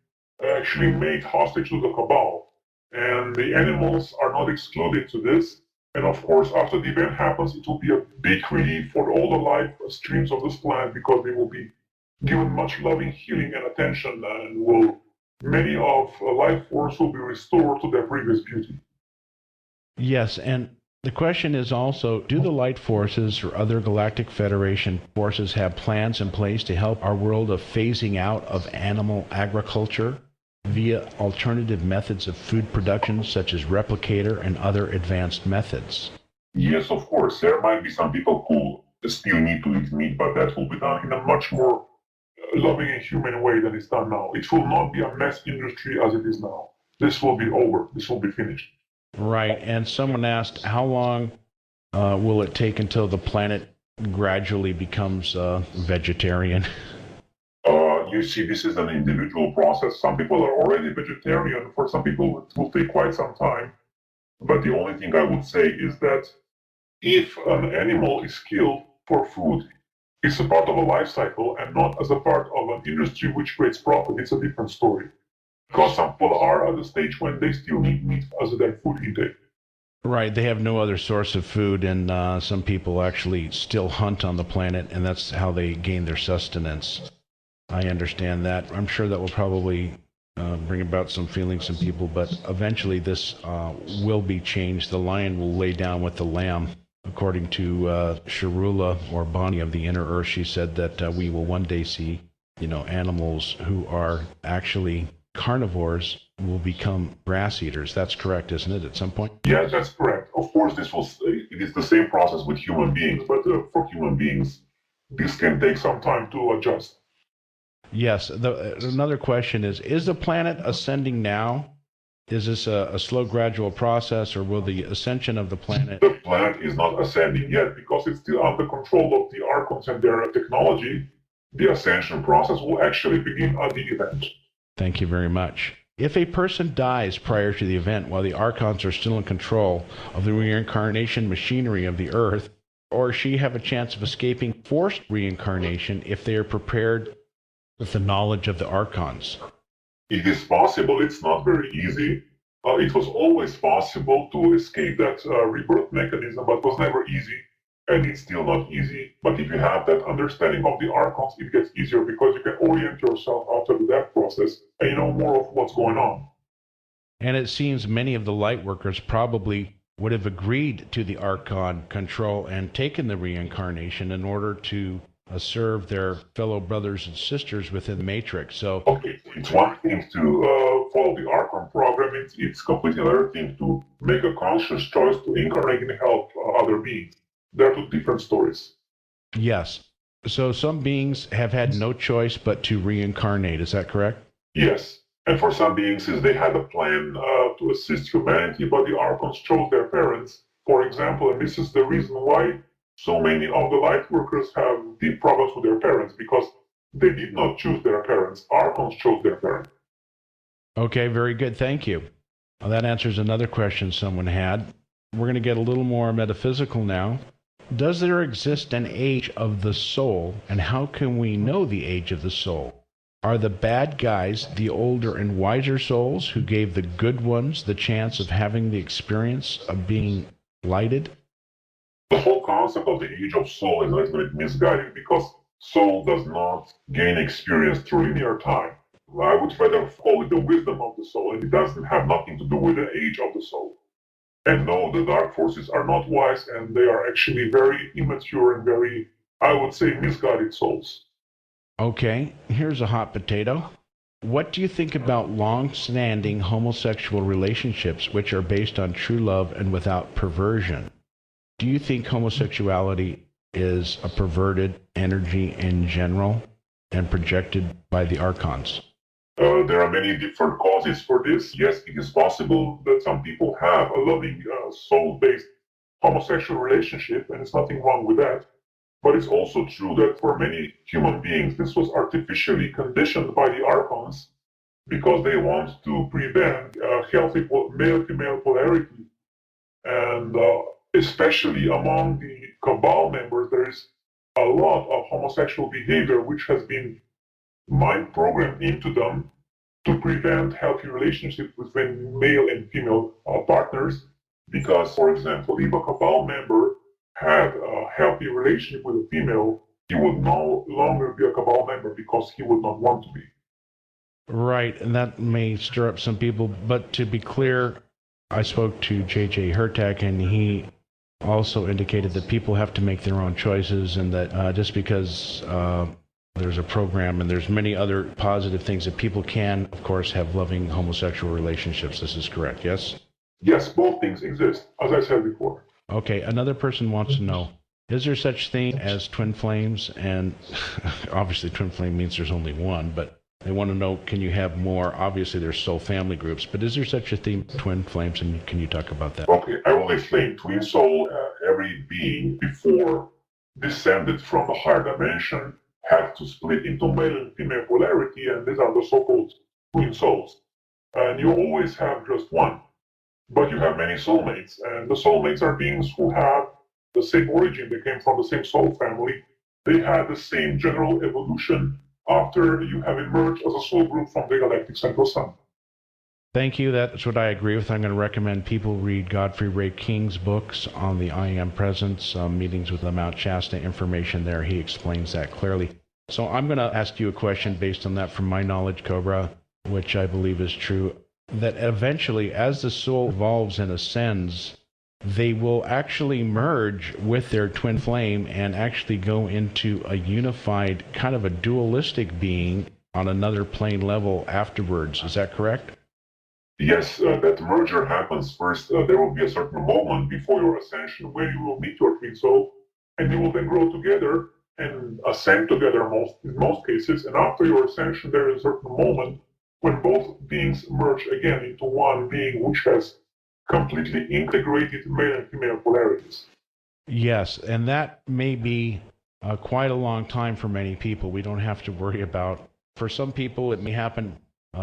actually made hostage to the cabal. And the animals are not excluded to this. And of course, after the event happens, it will be a big relief for all the life streams of this planet because they will be given much loving, healing, and attention, and many of life forms will be restored to their previous beauty. Yes, and the question is also, do the Light Forces or other Galactic Federation forces have plans in place to help our world of phasing out of animal agriculture via alternative methods of food production such as replicator and other advanced methods? Yes, of course. There might be some people who still need to eat meat, but that will be done in a much more loving and human way than it's done now. It will not be a mass industry as it is now. This will be over. This will be finished. Right, and someone asked, how long will it take until the planet gradually becomes vegetarian? You see, this is an individual process. Some people are already vegetarian. For some people, it will take quite some time. But the only thing I would say is that if an animal is killed for food, it's a part of a life cycle and not as a part of an industry which creates profit. It's a different story. Because some people are at the stage when they still need meat as their food intake. Right, they have no other source of food, and some people actually still hunt on the planet, and that's how they gain their sustenance. I understand that. I'm sure that will probably bring about some feelings in people, but eventually this will be changed. The lion will lay down with the lamb. According to Sharula or Bonnie of the Inner Earth, she said that we will one day see, animals who are actually carnivores will become grass eaters. That's correct, isn't it, at some point? Yeah, that's correct. Of course, it is the same process with human beings, but for human beings, this can take some time to adjust. Yes. Another question is the planet ascending now? Is this a slow, gradual process, or will the ascension of the planet... The planet is not ascending yet because it's still under control of the Archons and their technology. The ascension process will actually begin at the event. Thank you very much. If a person dies prior to the event while the Archons are still in control of the reincarnation machinery of the Earth, or she have a chance of escaping forced reincarnation if they are prepared with the knowledge of the Archons? It is possible. It's not very easy. It was always possible to escape that rebirth mechanism, but it was never easy. And it's still not easy. But if you have that understanding of the Archons, it gets easier because you can orient yourself after the death process and you know more of what's going on. And it seems many of the light workers probably would have agreed to the Archon control and taken the reincarnation in order to serve their fellow brothers and sisters within the Matrix. So, okay, it's one thing to follow the Archon program. It's completely another thing to make a conscious choice to incarnate and help other beings. They're two different stories. Yes. So some beings have had no choice but to reincarnate. Is that correct? Yes. And for some beings, they had a plan to assist humanity, but the Archons chose their parents, for example, and this is the reason why so many of the light workers have deep problems with their parents, because they did not choose their parents. Archons chose their parents. Okay, very good. Thank you. Well, that answers another question someone had. We're going to get a little more metaphysical now. Does there exist an age of the soul, and how can we know the age of the soul? Are the bad guys the older and wiser souls who gave the good ones the chance of having the experience of being lighted? The whole concept of the age of soul is a little bit misguided because soul does not gain experience through linear time. I would rather call it the wisdom of the soul, and it doesn't have nothing to do with the age of the soul. And no, the dark forces are not wise, and they are actually very immature and very, I would say, misguided souls. Okay, here's a hot potato. What do you think about long-standing homosexual relationships which are based on true love and without perversion? Do you think homosexuality is a perverted energy in general and projected by the Archons? There are many different causes for this. Yes, it is possible that some people have a loving, soul-based homosexual relationship, and there's nothing wrong with that. But it's also true that for many human beings, this was artificially conditioned by the Archons because they want to prevent healthy male-female polarity. And especially among the Cabal members, there is a lot of homosexual behavior which has been mind programmed into them to prevent healthy relationships between male and female partners. Because, for example, if a Cabal member had a healthy relationship with a female, he would no longer be a Cabal member because he would not want to be. Right, and that may stir up some people, but to be clear, I spoke to J.J. Hertak, and he also indicated that people have to make their own choices, and that just because there's a program and there's many other positive things that people can, of course, have loving homosexual relationships. This is correct, yes? Yes, both things exist, as I said before. Okay, another person wants to know, is there such thing as twin flames? And obviously twin flame means there's only one, but they want to know, can you have more? Obviously there's soul family groups, but is there such a thing, twin flames, and can you talk about that? Okay, I will explain. Twin soul, every being before descended from the higher dimension had to split into male and female polarity, and these are the so-called twin souls. And you always have just one. But you have many soulmates, and the soulmates are beings who have the same origin. They came from the same soul family. They had the same general evolution after you have emerged as a soul group from the galactic central sun. Thank you. That's what I agree with. I'm going to recommend people read Godfrey Ray King's books on the I Am Presence, meetings with the Mount Shasta information there. He explains that clearly. So I'm going to ask you a question based on that from my knowledge, Cobra, which I believe is true. That eventually, as the soul evolves and ascends, they will actually merge with their twin flame and actually go into a unified, kind of a dualistic being on another plane level afterwards. Is that correct? Yes, that merger happens first. There will be a certain moment before your ascension where you will meet your twin soul, and you will then grow together and ascend together in most cases. And after your ascension, there is a certain moment when both beings merge again into one being which has completely integrated male and female polarities. Yes, and that may be quite a long time for many people. We don't have to worry about, for some people, it may happen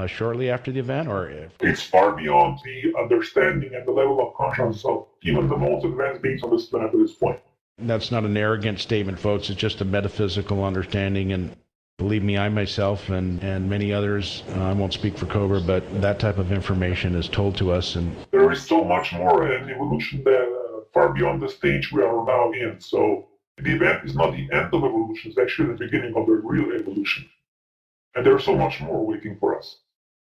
shortly after the event, or it's far beyond the understanding and the level of consciousness of even the most advanced beings on this planet at this point. That's not an arrogant statement, folks. It's just a metaphysical understanding, and believe me, I myself and many others, I won't speak for Cobra, but that type of information is told to us. And there is so much more in evolution that far beyond the stage we are now in. So the event is not the end of evolution, it's actually the beginning of the real evolution. And there's so much more waiting for us.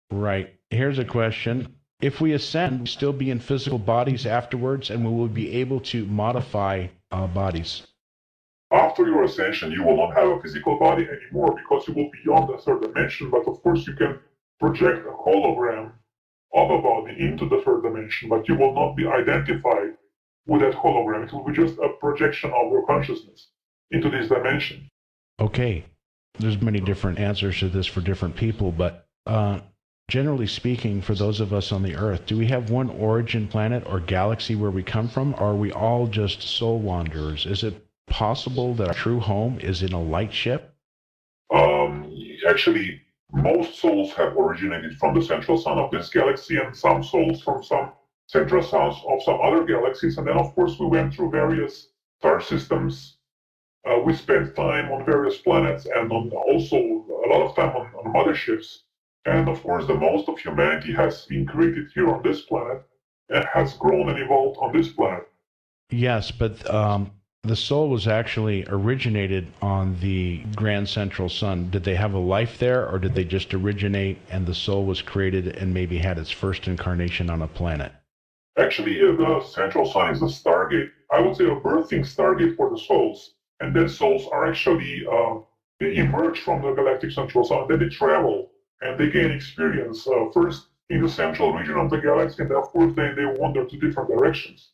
Right. Here's a question. If we ascend, we'll still be in physical bodies afterwards, and we will be able to modify bodies. After your ascension, you will not have a physical body anymore because you will be beyond the third dimension, but of course you can project a hologram of a body into the third dimension, but you will not be identified with that hologram. It will be just a projection of your consciousness into this dimension. Okay. There's many different answers to this for different people, but generally speaking, for those of us on the Earth, do we have one origin planet or galaxy where we come from, or are we all just soul wanderers? Is it possible that our true home is in a light ship? Actually, most souls have originated from the central sun of this galaxy, and some souls from some central suns of some other galaxies. And then, of course, we went through various star systems. We spent time on various planets and also a lot of time on motherships. And of course, the most of humanity has been created here on this planet and has grown and evolved on this planet. Yes, but the soul was actually originated on the Grand Central Sun. Did they have a life there, or did they just originate and the soul was created and maybe had its first incarnation on a planet? Actually, the Central Sun is a stargate. I would say a birthing stargate for the souls. And then souls are actually, they emerge from the galactic Central Sun. Then they travel and they gain experience first in the central region of the galaxy, and of course then they wander to different directions.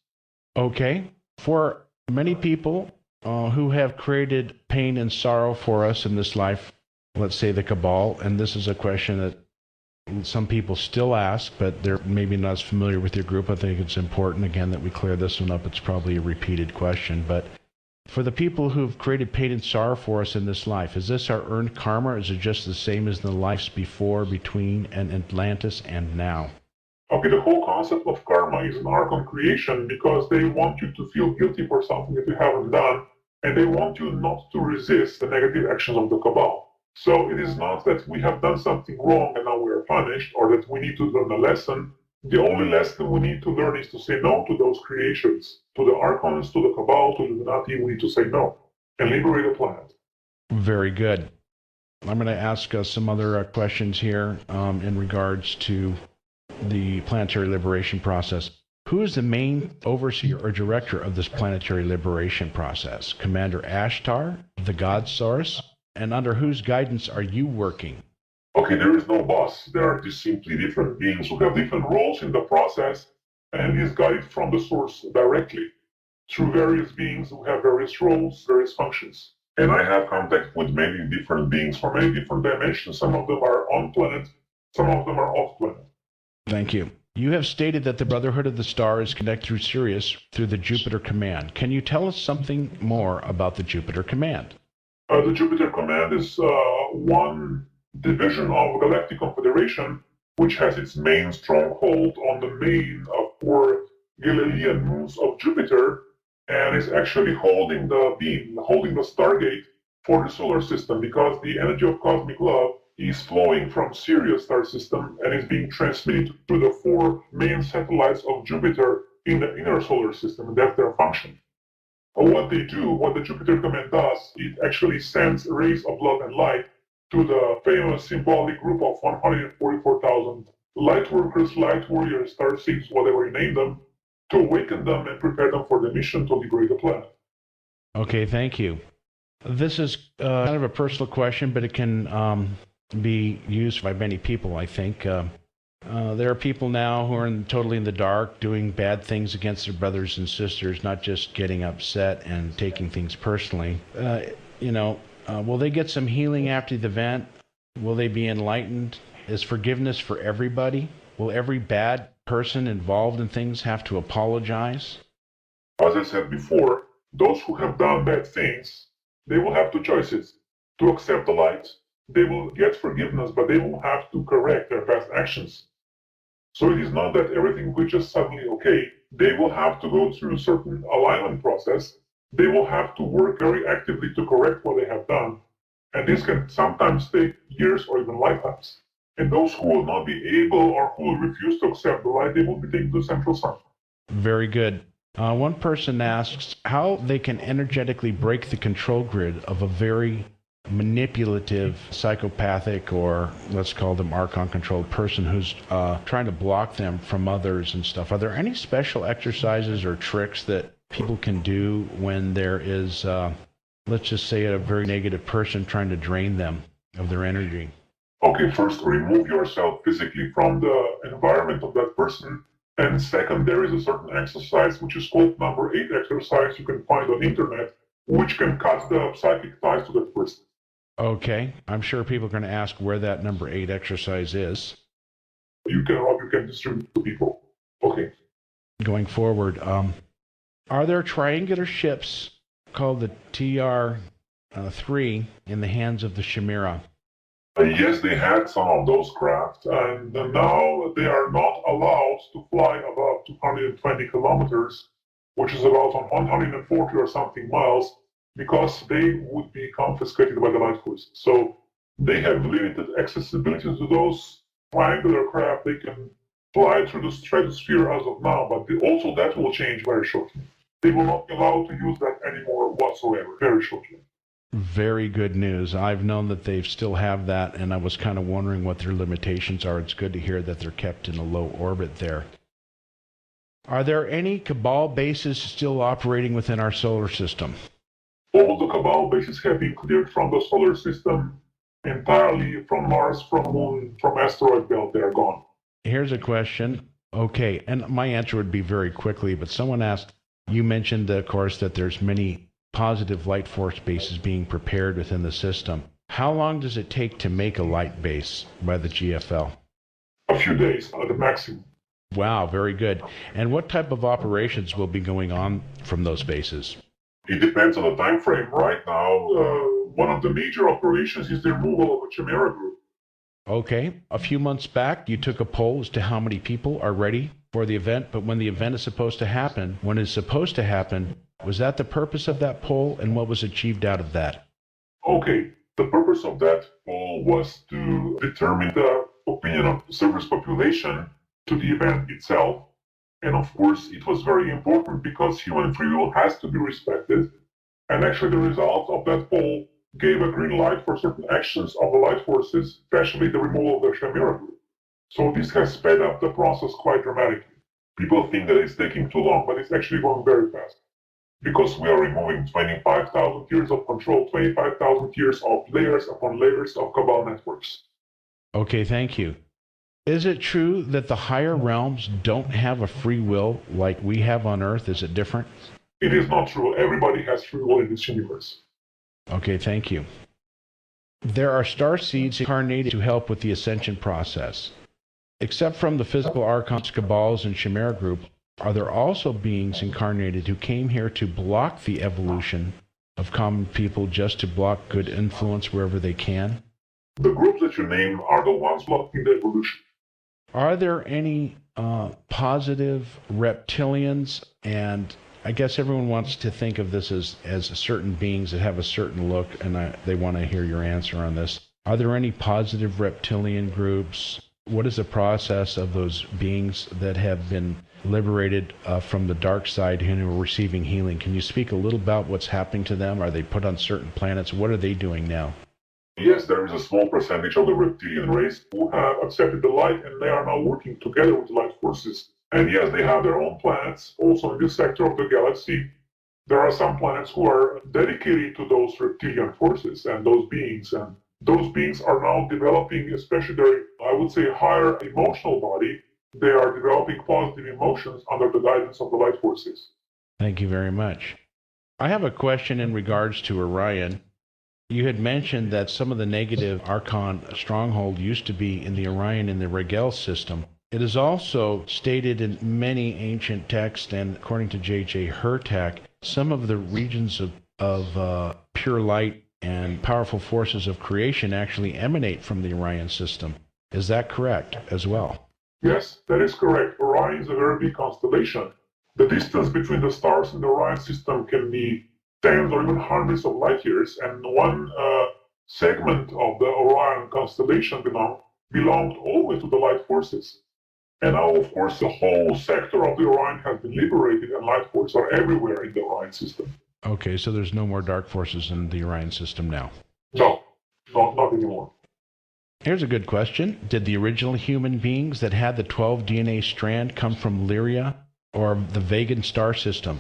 Okay. For many people who have created pain and sorrow for us in this life, let's say the Cabal, and this is a question that some people still ask, but they're maybe not as familiar with your group. I think it's important, again, that we clear this one up. It's probably a repeated question, but for the people who've created pain and sorrow for us in this life, is this our earned karma, or is it just the same as the lives before, between, and Atlantis and now? Okay, the whole concept of karma is an archon creation because they want you to feel guilty for something that you haven't done, and they want you not to resist the negative actions of the Cabal. So it is not that we have done something wrong and now we are punished, or that we need to learn a lesson. The only lesson we need to learn is to say no to those creations. To the Archons, to the Cabal, to the Illuminati, we need to say no and liberate the planet. Very good. I'm going to ask some other questions here in regards to the planetary liberation process. Who is the main overseer or director of this planetary liberation process? Commander Ashtar, the God Source, and under whose guidance are you working? Okay, there is no boss. There are just simply different beings who have different roles in the process and is guided from the source directly through various beings who have various roles, various functions. And I have contact with many different beings from many different dimensions. Some of them are on planet, some of them are off planet. Thank you. You have stated that the Brotherhood of the Star is connected through Sirius through the Jupiter Command. Can you tell us something more about the Jupiter Command? The Jupiter Command is one division of Galactic Confederation, which has its main stronghold on the main four Galilean moons of Jupiter, and is actually holding the beam, holding the Stargate for the solar system, because the energy of cosmic love is flowing from Sirius star system and is being transmitted to the four main satellites of Jupiter in the inner solar system, and that's their function. What they do, what the Jupiter Command does, it actually sends rays of love and light to the famous symbolic group of 144,000 light workers, light warriors, star seeds, whatever you name them, to awaken them and prepare them for the mission to liberate the planet. Okay, thank you. This is kind of a personal question, but it can be used by many people, I think. There are people now who are totally in the dark, doing bad things against their brothers and sisters, not just getting upset and taking things personally. Will they get some healing after the event? Will they be enlightened? Is forgiveness for everybody? Will every bad person involved in things have to apologize? As I said before, those who have done bad things, they will have two choices: to accept the light. They will get forgiveness, but they will have to correct their past actions. So it is not that everything will just suddenly okay. They will have to go through a certain alignment process. They will have to work very actively to correct what they have done. And this can sometimes take years or even lifetimes. And those who will not be able or who will refuse to accept the light, they will be taken to the central sun. Very good. One person asks how they can energetically break the control grid of a very manipulative, psychopathic, or let's call them Archon-controlled person who's trying to block them from others and stuff. Are there any special exercises or tricks that people can do when there is, let's just say, a very negative person trying to drain them of their energy? Okay, first, remove yourself physically from the environment of that person. And second, there is a certain exercise which is called number 8 exercise you can find on the internet, which can cut the psychic ties to that person. Okay, I'm sure people are going to ask where that number 8 exercise is. You can distribute to people. Okay. Going forward, are there triangular ships called the TR-3 in the hands of the Chimera? Yes, they had some of those craft, and now they are not allowed to fly above 220 kilometers, which is about 140 or something miles, because they would be confiscated by the Light Force. So they have limited accessibility to those triangular craft. They can fly through the stratosphere as of now, but also that will change very shortly. They will not be allowed to use that anymore whatsoever, very shortly. Very good news. I've known that they still have that, and I was kind of wondering what their limitations are. It's good to hear that they're kept in a low orbit there. Are there any Cabal bases still operating within our solar system? All the Cabal bases have been cleared from the solar system entirely, from Mars, from Moon, from asteroid belt. They're gone. Here's a question. Okay, and my answer would be very quickly, but someone asked, you mentioned, of course, that there's many positive light force bases being prepared within the system. How long does it take to make a light base by the GFL? A few days at the maximum. Wow, very good. And what type of operations will be going on from those bases? It depends on the time frame. Right now, one of the major operations is the removal of a Chimera group. Okay. A few months back, you took a poll as to how many people are ready for the event, but when the event is supposed to happen, when it's supposed to happen, was that the purpose of that poll, and what was achieved out of that? Okay. The purpose of that poll was to determine the opinion of the server's population to the event itself. And of course, it was very important because human free will has to be respected. And actually, the result of that poll gave a green light for certain actions of the light forces, especially the removal of the Chimera group. So this has sped up the process quite dramatically. People think that it's taking too long, but it's actually going very fast. Because we are removing 25,000 years of control, 25,000 years of layers upon layers of cabal networks. Okay, thank you. Is it true that the higher realms don't have a free will like we have on Earth? Is it different? It is not true. Everybody has free will in this universe. Okay, thank you. There are star seeds incarnated to help with the ascension process. Except from the physical archons, cabals, and Chimera group, are there also beings incarnated who came here to block the evolution of common people, just to block good influence wherever they can? The groups that you name are the ones blocking the evolution. Are there any positive reptilians? And I guess everyone wants to think of this as certain beings that have a certain look, and they want to hear your answer on this. Are there any positive reptilian groups? What is the process of those beings that have been liberated from the dark side and who are receiving healing? Can you speak a little about what's happening to them? Are they put on certain planets? What are they doing now? Yes, there is a small percentage of the reptilian race who have accepted the light, and they are now working together with the light forces. And yes, they have their own planets. Also in this sector of the galaxy, there are some planets who are dedicated to those reptilian forces and those beings. And those beings are now developing, especially their, I would say, higher emotional body. They are developing positive emotions under the guidance of the light forces. Thank you very much. I have a question in regards to Orion. You had mentioned that some of the negative Archon stronghold used to be in the Orion and the Rigel system. It is also stated in many ancient texts, and according to J.J. Hurtak, some of the regions of pure light and powerful forces of creation actually emanate from the Orion system. Is that correct as well? Yes, that is correct. Orion is a very big constellation. The distance between the stars in the Orion system can be tens or even hundreds of light years, and one segment of the Orion constellation belonged always to the light forces. And now, of course, the whole sector of the Orion has been liberated, and light forces are everywhere in the Orion system. Okay, so there's no more dark forces in the Orion system now? No, not anymore. Here's a good question. Did the original human beings that had the 12 DNA strand come from Lyria or the Vegan star system?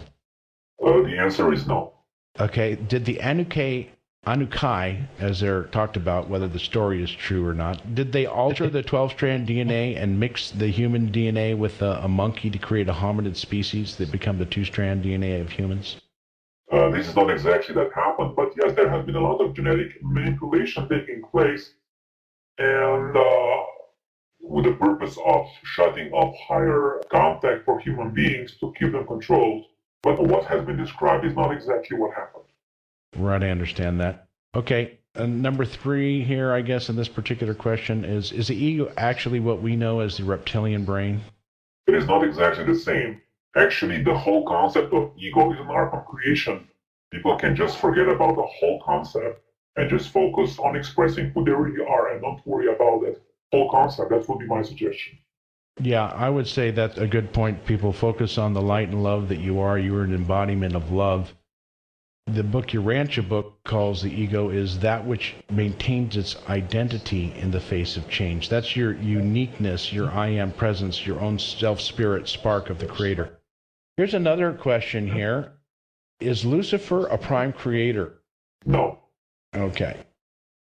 The answer is no. Okay, did the Anukai, as they're talked about, whether the story is true or not, did they alter the 12-strand DNA and mix the human DNA with a monkey to create a hominid species that become the 2-strand DNA of humans? This is not exactly that happened, but yes, there has been a lot of genetic manipulation taking place, and with the purpose of shutting off higher contact for human beings to keep them controlled. But what has been described is not exactly what happened. Right, I understand that. Okay, number 3 here, I guess, in this particular question is the ego actually what we know as the reptilian brain? It is not exactly the same. Actually, the whole concept of ego is an Archon creation. People can just forget about the whole concept and just focus on expressing who they really are and don't worry about that whole concept. That would be my suggestion. Yeah, I would say that's a good point. People focus on the light and love that you are. You are an embodiment of love. The book, Urantia book, calls the ego is that which maintains its identity in the face of change. That's your uniqueness, your I am presence, your own self-spirit spark of the creator. Here's another question here. Is Lucifer a prime creator? No. Okay.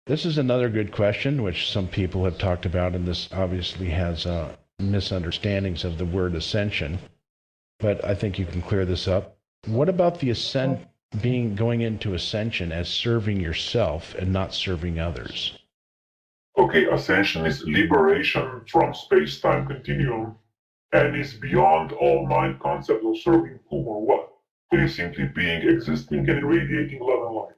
This is another good question, which some people have talked about, and this obviously has misunderstandings of the word ascension, but I think you can clear this up. What about the going into ascension as serving yourself and not serving others? Okay, ascension is liberation from space-time continuum and is beyond all mind concept of serving whom or what. It is simply being, existing, and radiating love and light.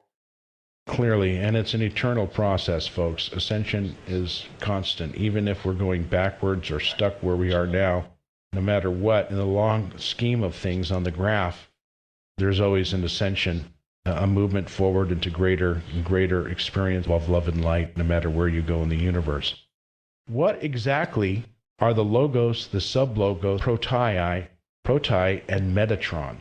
Clearly, and it's an eternal process, folks. Ascension is constant, even if we're going backwards or stuck where we are now. No matter what, in the long scheme of things on the graph, there's always an ascension, a movement forward into greater and greater experience of love and light, no matter where you go in the universe. What exactly are the Logos, the sub-Logos, Protai, and Metatron?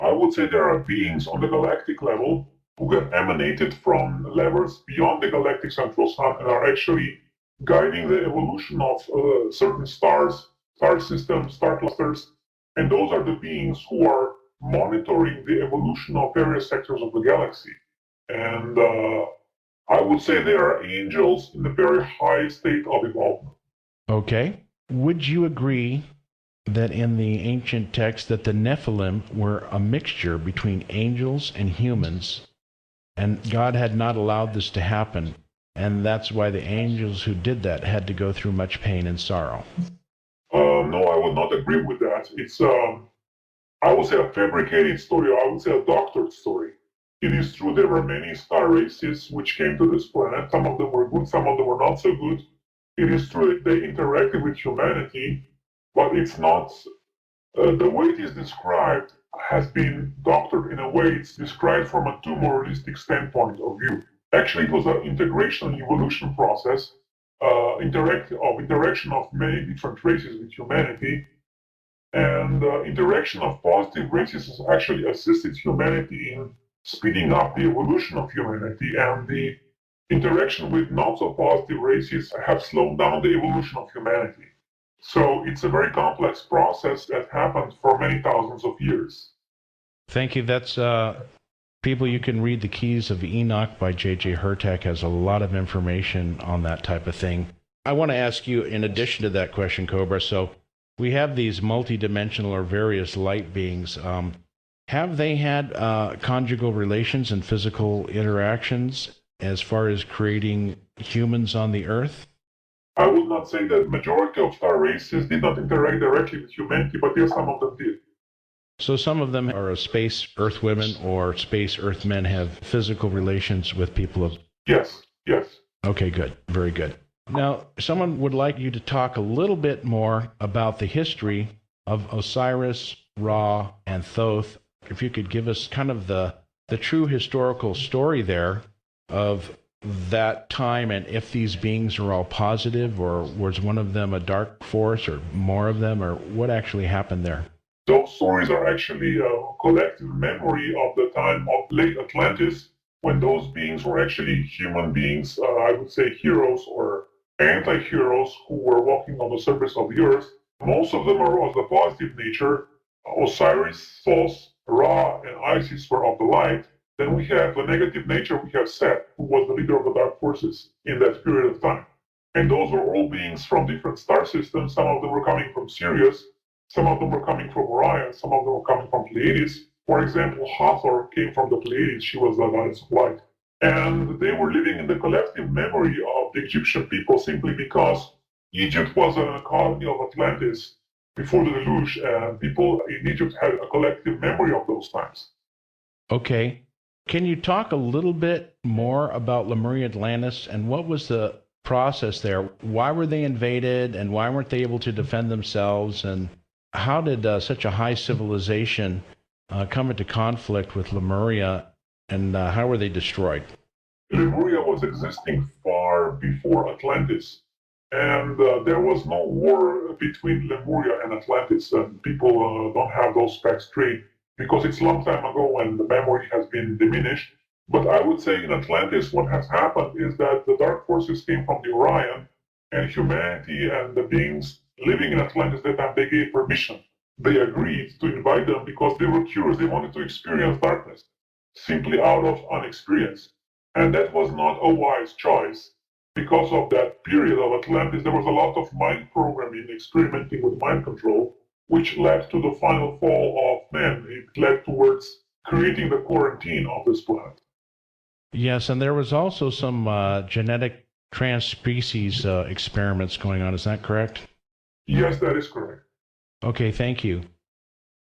I would say there are beings on the galactic level who have emanated from levels beyond the galactic central sun and are actually guiding the evolution of certain stars, star systems, star clusters, and those are the beings who are monitoring the evolution of various sectors of the galaxy. And I would say they are angels in a very high state of evolvement. Okay. Would you agree that in the ancient text that the Nephilim were a mixture between angels and humans, and God had not allowed this to happen, and that's why the angels who did that had to go through much pain and sorrow? No, I would not agree with that. It's, I would say, a fabricated story, or I would say a doctored story. It is true there were many star races which came to this planet. Some of them were good, some of them were not so good. It is true that they interacted with humanity, but it's not, the way it is described has been doctored in a way it's described from a too moralistic standpoint of view. Actually, it was an integration and evolution process, interaction of many different races with humanity, and interaction of positive races has actually assisted humanity in speeding up the evolution of humanity, and the interaction with not so positive races have slowed down the evolution of humanity. So it's a very complex process that happened for many thousands of years. Thank you. That's people, you can read The Keys of Enoch by J.J. Hurtak, has a lot of information on that type of thing. I want to ask you, in addition to that question, Cobra, so we have these multidimensional or various light beings. Have they had conjugal relations and physical interactions as far as creating humans on the Earth? I would not say that the majority of star races did not interact directly with humanity, but yes, some of them did. So some of them are space Earth women or space Earth men have physical relations with people of... Yes, yes. Okay, good. Very good. Now, someone would like you to talk a little bit more about the history of Osiris, Ra, and Thoth. If you could give us kind of the true historical story there of that time, and if these beings are all positive, or was one of them a dark force, or more of them, or what actually happened there? Those stories are actually a collective memory of the time of late Atlantis, when those beings were actually human beings, I would say heroes or anti-heroes who were walking on the surface of the earth. Most of them are of the positive nature. Osiris, Thoth, Ra, and Isis were of the light. Then we have the negative nature, we have Set, who was the leader of the dark forces in that period of time. And those were all beings from different star systems. Some of them were coming from Sirius, some of them were coming from Orion, some of them were coming from Pleiades. For example, Hathor came from the Pleiades, she was the goddess of light. And they were living in the collective memory of the Egyptian people simply because Egypt was a colony of Atlantis before the deluge, and people in Egypt had a collective memory of those times. Okay. Can you talk a little bit more about Lemuria Atlantis and what was the process there? Why were they invaded and why weren't they able to defend themselves? And how did such a high civilization come into conflict with Lemuria, and how were they destroyed? Lemuria was existing far before Atlantis, and there was no war between Lemuria and Atlantis, and people don't have those facts straight because it's a long time ago and the memory has been diminished. But I would say in Atlantis what has happened is that the dark forces came from the Orion, and humanity and the beings living in Atlantis at that time, they gave permission. They agreed to invite them because they were curious, they wanted to experience darkness, simply out of unexperience. And that was not a wise choice. Because of that period of Atlantis, there was a lot of mind programming, experimenting with mind control, which led to the final fall of man. It led towards creating the quarantine of this planet. Yes, and there was also some genetic trans-species experiments going on. Is that correct? Yes, that is correct. Okay, thank you.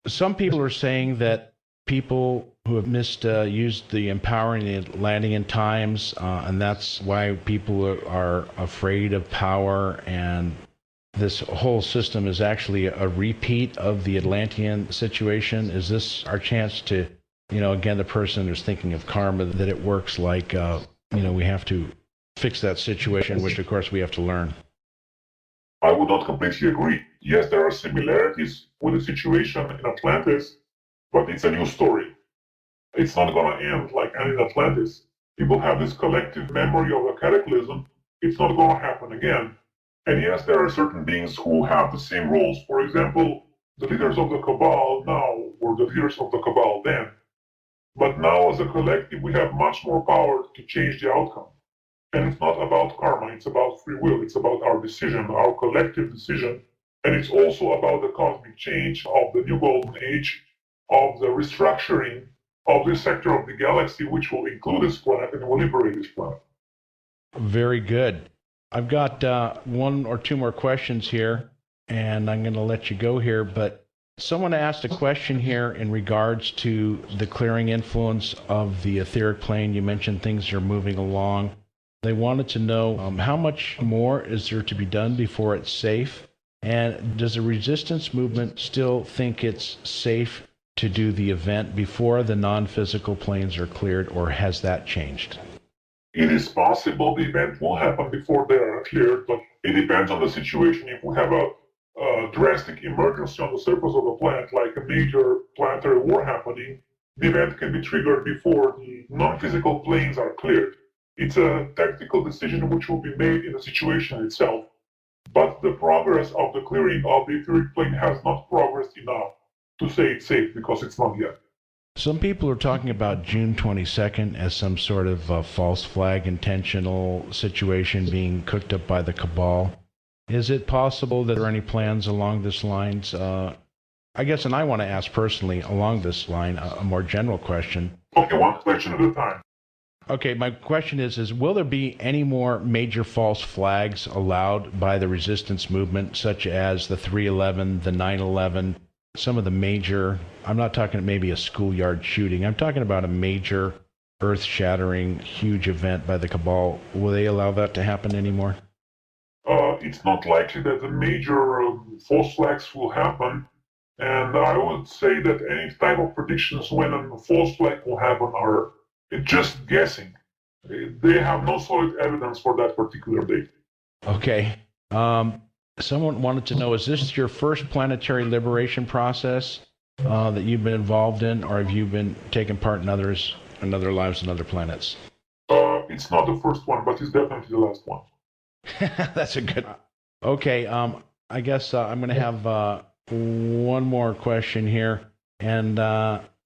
Some people are saying that people who have misused the empowering the Atlantean times, and that's why people are afraid of power, and this whole system is actually a repeat of the Atlantean situation. Is this our chance to, again, the person who's thinking of karma, that it works like, we have to fix that situation, which of course we have to learn? I would not completely agree. Yes, there are similarities with the situation in Atlantis, but it's a new story. It's not going to end like in Atlantis. People have this collective memory of a cataclysm. It's not going to happen again. And yes, there are certain beings who have the same roles. For example, the leaders of the Cabal now were the leaders of the Cabal then. But now, as a collective, we have much more power to change the outcome. And it's not about karma, it's about free will, it's about our decision, our collective decision. And it's also about the cosmic change of the new golden age, of the restructuring of this sector of the galaxy, which will include this planet and will liberate this planet. Very good. I've got one or two more questions here, and I'm going to let you go here. But someone asked a question here in regards to the clearing influence of the etheric plane. You mentioned things are moving along. They wanted to know how much more is there to be done before it's safe? And does the resistance movement still think it's safe to do the event before the non-physical planes are cleared, or has that changed? It is possible the event will happen before they are cleared, but it depends on the situation. If we have a drastic emergency on the surface of the planet, like a major planetary war happening, the event can be triggered before the non-physical planes are cleared. It's a tactical decision which will be made in the situation itself. But the progress of the clearing of the etheric plane has not progressed enough to say it's safe, because it's not yet. Some people are talking about June 22nd as some sort of false flag intentional situation being cooked up by the Cabal. Is it possible that there are any plans along this lines? I guess, and I want to ask personally along this line a more general question. Okay, one question at a time. Okay, my question is will there be any more major false flags allowed by the resistance movement, such as the 3/11, the 9/11, some of the major, I'm not talking maybe a schoolyard shooting, I'm talking about a major earth-shattering, huge event by the Cabal. Will they allow that to happen anymore? It's not likely that the major false flags will happen, and I would say that any type of predictions when a false flag will happen are just guessing. They have no solid evidence for that particular date. Okay. Someone wanted to know, is this your first planetary liberation process that you've been involved in, or have you been taking part in others, in other lives and other planets? It's not the first one, but it's definitely the last one. That's a good. Okay. I guess I'm going to have one more question here, and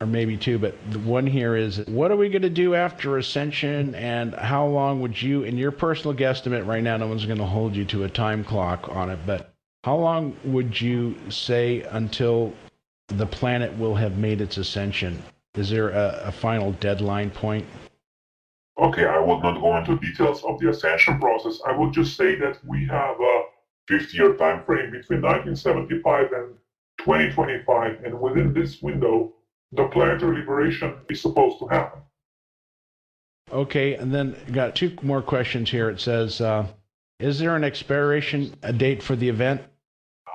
or maybe two, but the one here is, what are we going to do after Ascension, and how long would you, in your personal guesstimate right now, no one's going to hold you to a time clock on it, but how long would you say until the planet will have made its ascension? Is there a final deadline point? Okay, I will not go into details of the ascension process. I will just say that we have a 50-year time frame between 1975 and 2025, and within this window, the planetary liberation is supposed to happen. Okay, and then got two more questions here. It says, is there an expiration date for the event?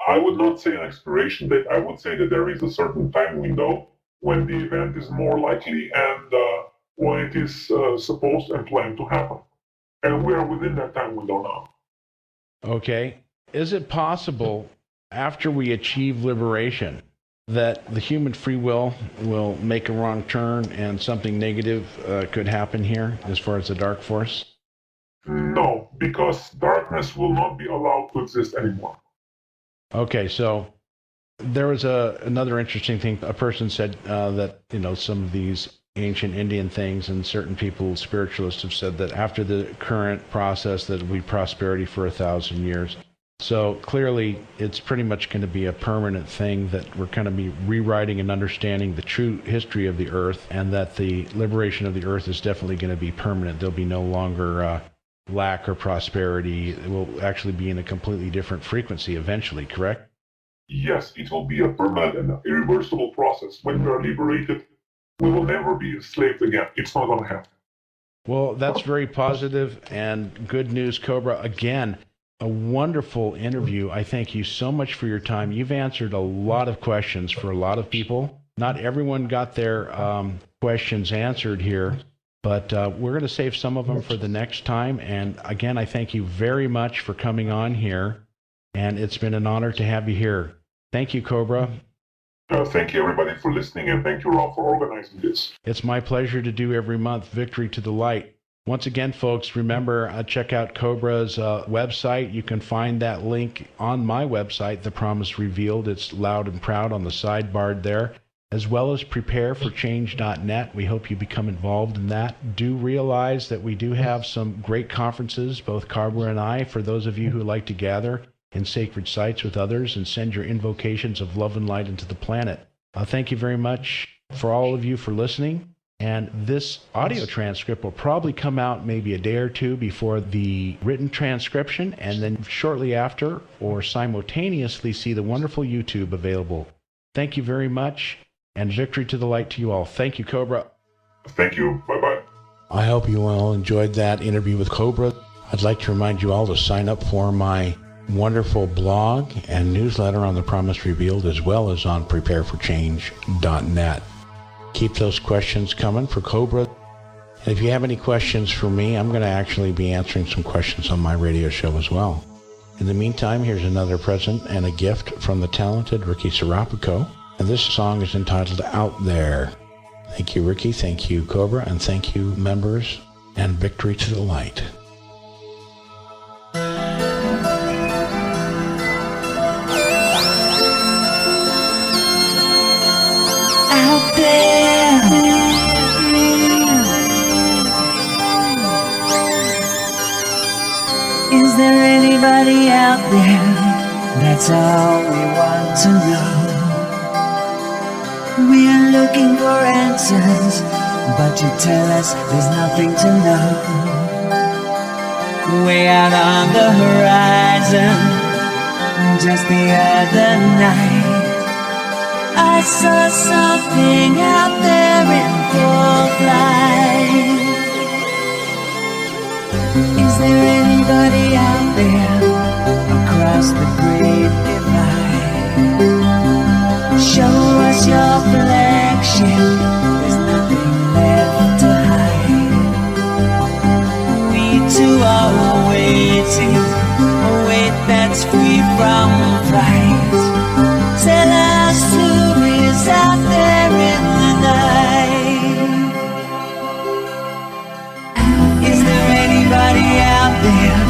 I would not say an expiration date. I would say that there is a certain time window when the event is more likely and when it is supposed and planned to happen. And we are within that time window now. Okay. Is it possible, after we achieve liberation, that the human free will make a wrong turn and something negative could happen here as far as the dark force? No, because darkness will not be allowed to exist anymore. Okay, so there was another interesting thing. A person said that, some of these ancient Indian things, and certain people, spiritualists, have said that after the current process that will be prosperity for 1,000 years. So clearly, it's pretty much going to be a permanent thing, that we're going to be rewriting and understanding the true history of the Earth, and that the liberation of the Earth is definitely going to be permanent. There'll be no longer lack or prosperity. It will actually be in a completely different frequency eventually, correct? Yes, it will be a permanent and irreversible process. When we are liberated, we will never be enslaved again. It's not going to happen. Well, that's very positive and good news, Cobra. Again, a wonderful interview. I thank you so much for your time. You've answered a lot of questions for a lot of people. Not everyone got their questions answered here, but we're going to save some of them for the next time. And again, I thank you very much for coming on here. and it's been an honor to have you here. Thank you, Cobra. Thank you, everybody, for listening, and thank you, Rob, for organizing this. It's my pleasure to do every month, Victory to the Light. Once again, folks, remember, check out Cobra's website. You can find that link on my website, The Promise Revealed. It's loud and proud on the sidebar there, as well as prepareforchange.net. We hope you become involved in that. Do realize that we do have some great conferences, both Cobra and I, for those of you who like to gather in sacred sites with others and send your invocations of love and light into the planet. Thank you very much for all of you for listening. And this audio transcript will probably come out maybe a day or two before the written transcription, and then shortly after or simultaneously see the wonderful YouTube available. Thank you very much, and victory to the light to you all. Thank you, Cobra. Thank you. Bye-bye. I hope you all enjoyed that interview with Cobra. I'd like to remind you all to sign up for my wonderful blog and newsletter on The Promise Revealed, as well as on prepareforchange.net. Keep those questions coming for Cobra. And if you have any questions for me, I'm going to actually be answering some questions on my radio show as well. In the meantime, here's another present and a gift from the talented Ricky Serapico. And this song is entitled Out There. Thank you, Ricky. Thank you, Cobra. And thank you, members. And victory to the light. Out there. Is there anybody out there? That's all we want to know. We're looking for answers, but you tell us there's nothing to know. Way out on the horizon, just the other night, I saw something out there in full flight. Is there anybody out there across the great divide? Show us your flagship, there's nothing left to hide. We too are waiting, a wait that's free from fright. Tell us who is out there in the night. Is there anybody out there?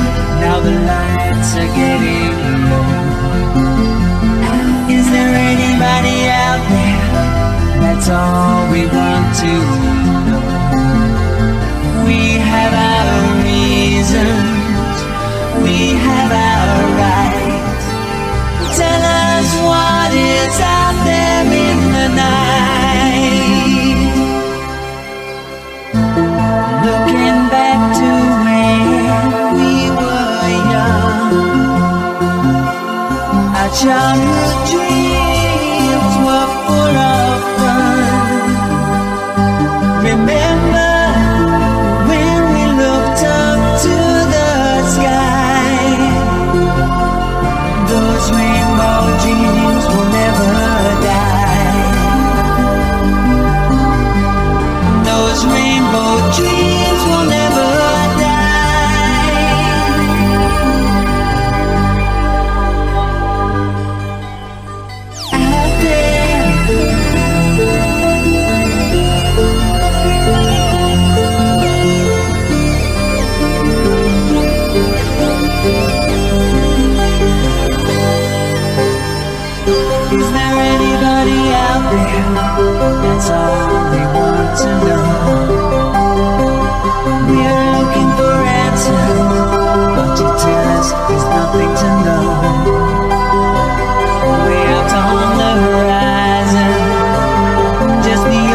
Now the lights are getting low. Is there anybody out there? That's all we want to know. We have our reasons, we have our rights. Tell us what is out there in the night. Looking back to when we were young, our childhood dreams were full of fun. Remember when we looked up to the sky? Those rainbow dreams will never die. Those rainbow dreams will never out there. Is there anybody out there? That's all we want to know. We're looking for answers, but you tell us there's nothing to know.